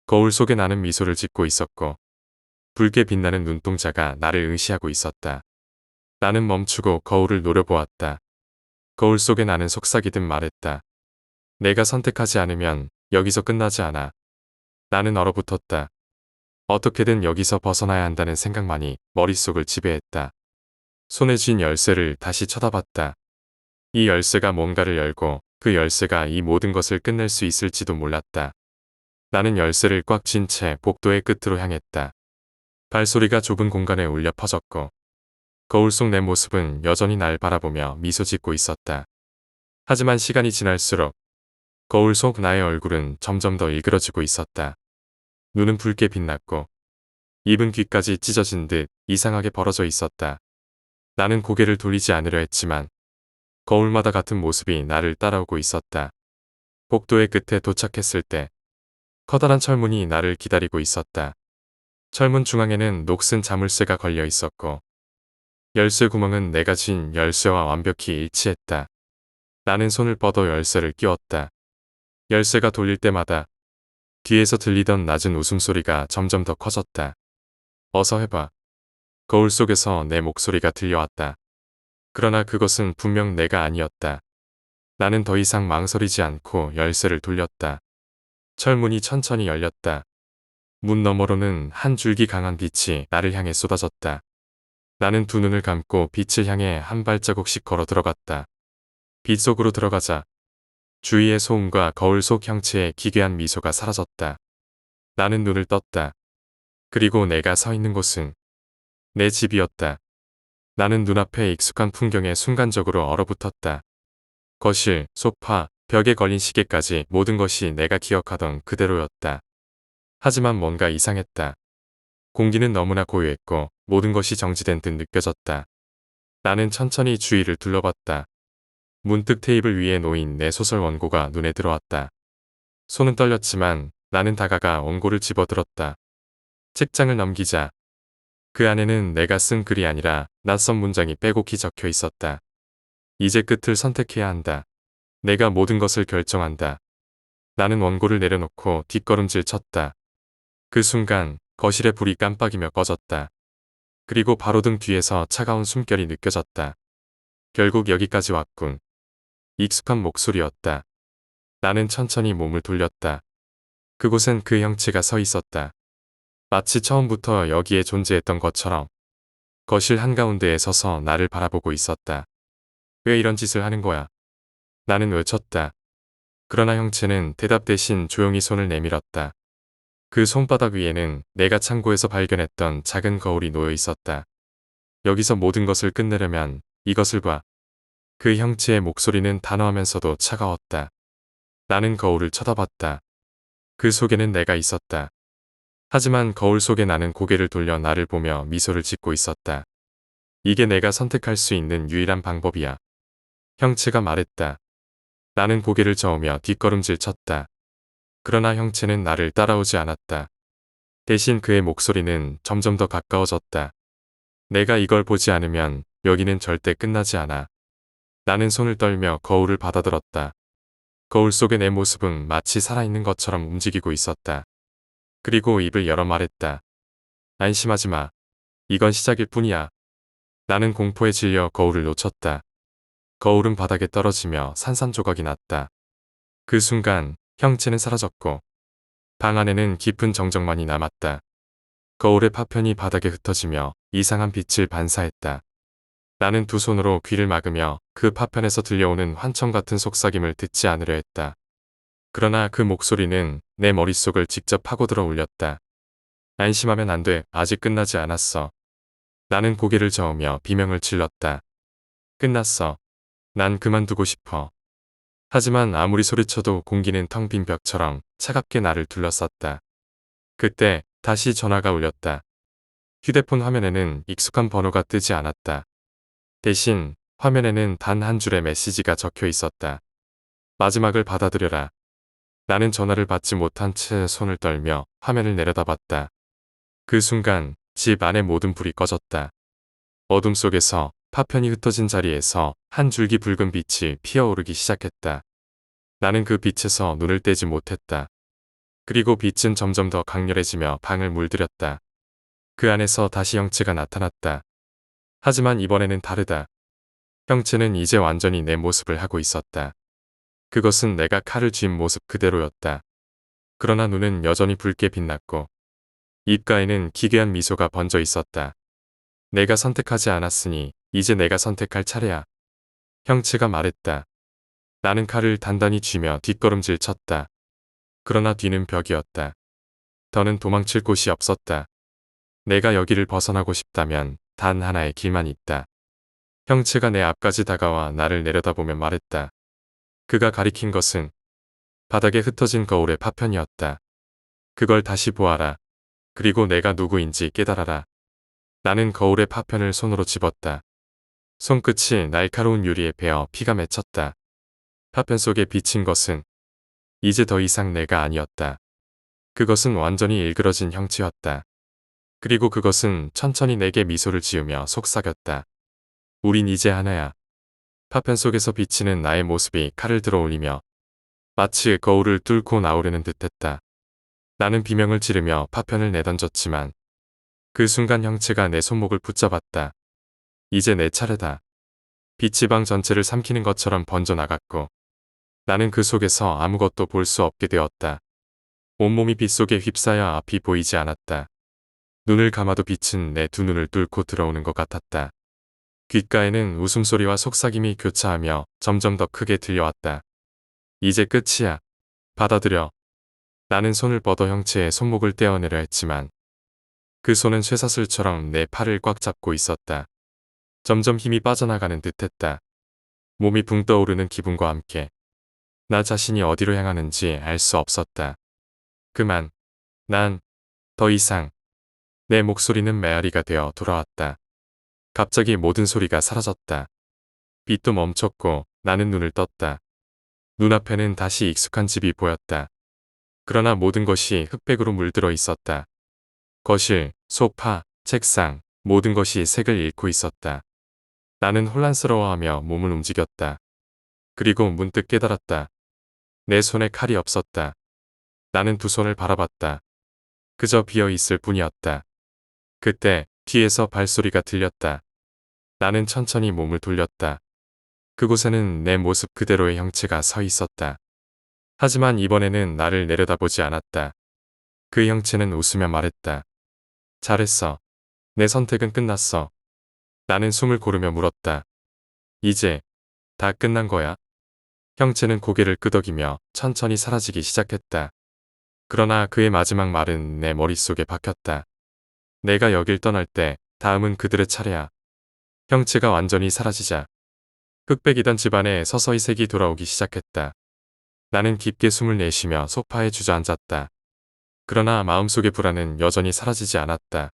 S1: 거울 속에 나는 미소를 짓고 있었고 붉게 빛나는 눈동자가 나를 응시하고 있었다. 나는 멈추고 거울을 노려보았다. 거울 속에 나는 속삭이듯 말했다. 내가 선택하지 않으면 여기서 끝나지 않아. 나는 얼어붙었다. 어떻게든 여기서 벗어나야 한다는 생각만이 머릿속을 지배했다. 손에 쥔 열쇠를 다시 쳐다봤다. 이 열쇠가 뭔가를 열고 그 열쇠가 이 모든 것을 끝낼 수 있을지도 몰랐다. 나는 열쇠를 꽉 쥔 채 복도의 끝으로 향했다. 발소리가 좁은 공간에 울려 퍼졌고 거울 속 내 모습은 여전히 날 바라보며 미소 짓고 있었다. 하지만 시간이 지날수록 거울 속 나의 얼굴은 점점 더 일그러지고 있었다. 눈은 붉게 빛났고 입은 귀까지 찢어진 듯 이상하게 벌어져 있었다. 나는 고개를 돌리지 않으려 했지만 거울마다 같은 모습이 나를 따라오고 있었다. 복도의 끝에 도착했을 때 커다란 철문이 나를 기다리고 있었다. 철문 중앙에는 녹슨 자물쇠가 걸려 있었고 열쇠 구멍은 내가 쥔 열쇠와 완벽히 일치했다. 나는 손을 뻗어 열쇠를 끼웠다. 열쇠가 돌릴 때마다 뒤에서 들리던 낮은 웃음소리가 점점 더 커졌다. 어서 해봐. 거울 속에서 내 목소리가 들려왔다. 그러나 그것은 분명 내가 아니었다. 나는 더 이상 망설이지 않고 열쇠를 돌렸다. 철문이 천천히 열렸다. 문 너머로는 한 줄기 강한 빛이 나를 향해 쏟아졌다. 나는 두 눈을 감고 빛을 향해 한 발자국씩 걸어 들어갔다. 빛 속으로 들어가자 주위의 소음과 거울 속 형체의 기괴한 미소가 사라졌다. 나는 눈을 떴다. 그리고 내가 서 있는 곳은 내 집이었다. 나는 눈앞의 익숙한 풍경에 순간적으로 얼어붙었다. 거실, 소파, 벽에 걸린 시계까지 모든 것이 내가 기억하던 그대로였다. 하지만 뭔가 이상했다. 공기는 너무나 고요했고 모든 것이 정지된 듯 느껴졌다. 나는 천천히 주위를 둘러봤다. 문득 테이블 위에 놓인 내 소설 원고가 눈에 들어왔다. 손은 떨렸지만 나는 다가가 원고를 집어들었다. 책장을 넘기자 그 안에는 내가 쓴 글이 아니라 낯선 문장이 빼곡히 적혀 있었다. 이제 끝을 선택해야 한다. 내가 모든 것을 결정한다. 나는 원고를 내려놓고 뒷걸음질 쳤다. 그 순간 거실의 불이 깜빡이며 꺼졌다. 그리고 바로 등 뒤에서 차가운 숨결이 느껴졌다. 결국 여기까지 왔군. 익숙한 목소리였다. 나는 천천히 몸을 돌렸다. 그곳엔 그 형체가 서 있었다. 마치 처음부터 여기에 존재했던 것처럼 거실 한가운데에 서서 나를 바라보고 있었다. 왜 이런 짓을 하는 거야? 나는 외쳤다. 그러나 형체는 대답 대신 조용히 손을 내밀었다. 그 손바닥 위에는 내가 창고에서 발견했던 작은 거울이 놓여 있었다. 여기서 모든 것을 끝내려면 이것을 봐. 그 형체의 목소리는 단호하면서도 차가웠다. 나는 거울을 쳐다봤다. 그 속에는 내가 있었다. 하지만 거울 속에 나는 고개를 돌려 나를 보며 미소를 짓고 있었다. 이게 내가 선택할 수 있는 유일한 방법이야. 형체가 말했다. 나는 고개를 저으며 뒷걸음질 쳤다. 그러나 형체는 나를 따라오지 않았다. 대신 그의 목소리는 점점 더 가까워졌다. 내가 이걸 보지 않으면 여기는 절대 끝나지 않아. 나는 손을 떨며 거울을 받아들었다. 거울 속의 내 모습은 마치 살아있는 것처럼 움직이고 있었다. 그리고 입을 열어 말했다. 안심하지 마. 이건 시작일 뿐이야. 나는 공포에 질려 거울을 놓쳤다. 거울은 바닥에 떨어지며 산산조각이 났다. 그 순간 형체는 사라졌고 방 안에는 깊은 정적만이 남았다. 거울의 파편이 바닥에 흩어지며 이상한 빛을 반사했다. 나는 두 손으로 귀를 막으며 그 파편에서 들려오는 환청 같은 속삭임을 듣지 않으려 했다. 그러나 그 목소리는 내 머릿속을 직접 파고들어 울렸다. 안심하면 안 돼. 아직 끝나지 않았어. 나는 고개를 저으며 비명을 질렀다. 끝났어. 난 그만두고 싶어. 하지만 아무리 소리쳐도 공기는 텅 빈 벽처럼 차갑게 나를 둘러쌌다. 그때 다시 전화가 울렸다. 휴대폰 화면에는 익숙한 번호가 뜨지 않았다. 대신 화면에는 단 한 줄의 메시지가 적혀 있었다. 마지막을 받아들여라. 나는 전화를 받지 못한 채 손을 떨며 화면을 내려다봤다. 그 순간 집 안의 모든 불이 꺼졌다. 어둠 속에서 파편이 흩어진 자리에서 한 줄기 붉은 빛이 피어오르기 시작했다. 나는 그 빛에서 눈을 떼지 못했다. 그리고 빛은 점점 더 강렬해지며 방을 물들였다. 그 안에서 다시 형체가 나타났다. 하지만 이번에는 다르다. 형체는 이제 완전히 내 모습을 하고 있었다. 그것은 내가 칼을 쥔 모습 그대로였다. 그러나 눈은 여전히 붉게 빛났고 입가에는 기괴한 미소가 번져 있었다. 내가 선택하지 않았으니 이제 내가 선택할 차례야. 형체가 말했다. 나는 칼을 단단히 쥐며 뒷걸음질 쳤다. 그러나 뒤는 벽이었다. 더는 도망칠 곳이 없었다. 내가 여기를 벗어나고 싶다면 단 하나의 길만 있다. 형체가 내 앞까지 다가와 나를 내려다보며 말했다. 그가 가리킨 것은 바닥에 흩어진 거울의 파편이었다. 그걸 다시 보아라. 그리고 내가 누구인지 깨달아라. 나는 거울의 파편을 손으로 집었다. 손끝이 날카로운 유리에 베어 피가 맺혔다. 파편 속에 비친 것은 이제 더 이상 내가 아니었다. 그것은 완전히 일그러진 형체였다. 그리고 그것은 천천히 내게 미소를 지으며 속삭였다. 우린 이제 하나야. 파편 속에서 비치는 나의 모습이 칼을 들어 올리며 마치 거울을 뚫고 나오려는 듯했다. 나는 비명을 지르며 파편을 내던졌지만 그 순간 형체가 내 손목을 붙잡았다. 이제 내 차례다. 빛이 방 전체를 삼키는 것처럼 번져나갔고 나는 그 속에서 아무것도 볼 수 없게 되었다. 온몸이 빛 속에 휩싸여 앞이 보이지 않았다. 눈을 감아도 빛은 내 두 눈을 뚫고 들어오는 것 같았다. 귓가에는 웃음소리와 속삭임이 교차하며 점점 더 크게 들려왔다. 이제 끝이야. 받아들여. 나는 손을 뻗어 형체의 손목을 떼어내려 했지만 그 손은 쇠사슬처럼 내 팔을 꽉 잡고 있었다. 점점 힘이 빠져나가는 듯했다. 몸이 붕 떠오르는 기분과 함께 나 자신이 어디로 향하는지 알 수 없었다. 그만. 난 더 이상. 내 목소리는 메아리가 되어 돌아왔다. 갑자기 모든 소리가 사라졌다. 빛도 멈췄고 나는 눈을 떴다. 눈앞에는 다시 익숙한 집이 보였다. 그러나 모든 것이 흑백으로 물들어 있었다. 거실, 소파, 책상, 모든 것이 색을 잃고 있었다. 나는 혼란스러워하며 몸을 움직였다. 그리고 문득 깨달았다. 내 손에 칼이 없었다. 나는 두 손을 바라봤다. 그저 비어 있을 뿐이었다. 그때 뒤에서 발소리가 들렸다. 나는 천천히 몸을 돌렸다. 그곳에는 내 모습 그대로의 형체가 서 있었다. 하지만 이번에는 나를 내려다보지 않았다. 그 형체는 웃으며 말했다. 잘했어. 내 선택은 끝났어. 나는 숨을 고르며 물었다. 이제 다 끝난 거야? 형체는 고개를 끄덕이며 천천히 사라지기 시작했다. 그러나 그의 마지막 말은 내 머릿속에 박혔다. 내가 여길 떠날 때 다음은 그들의 차례야. 형체가 완전히 사라지자 흑백이던 집안에 서서히 색이 돌아오기 시작했다. 나는 깊게 숨을 내쉬며 소파에 주저앉았다. 그러나 마음속의 불안은 여전히 사라지지 않았다.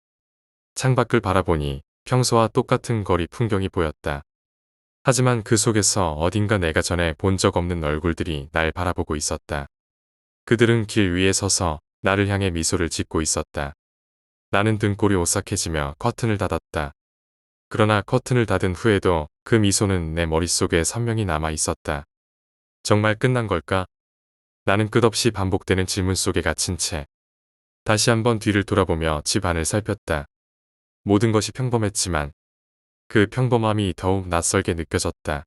S1: 창밖을 바라보니 평소와 똑같은 거리 풍경이 보였다. 하지만 그 속에서 어딘가 내가 전에 본 적 없는 얼굴들이 날 바라보고 있었다. 그들은 길 위에 서서 나를 향해 미소를 짓고 있었다. 나는 등골이 오싹해지며 커튼을 닫았다. 그러나 커튼을 닫은 후에도 그 미소는 내 머릿속에 선명히 남아 있었다. 정말 끝난 걸까? 나는 끝없이 반복되는 질문 속에 갇힌 채 다시 한번 뒤를 돌아보며 집 안을 살폈다. 모든 것이 평범했지만 그 평범함이 더욱 낯설게 느껴졌다.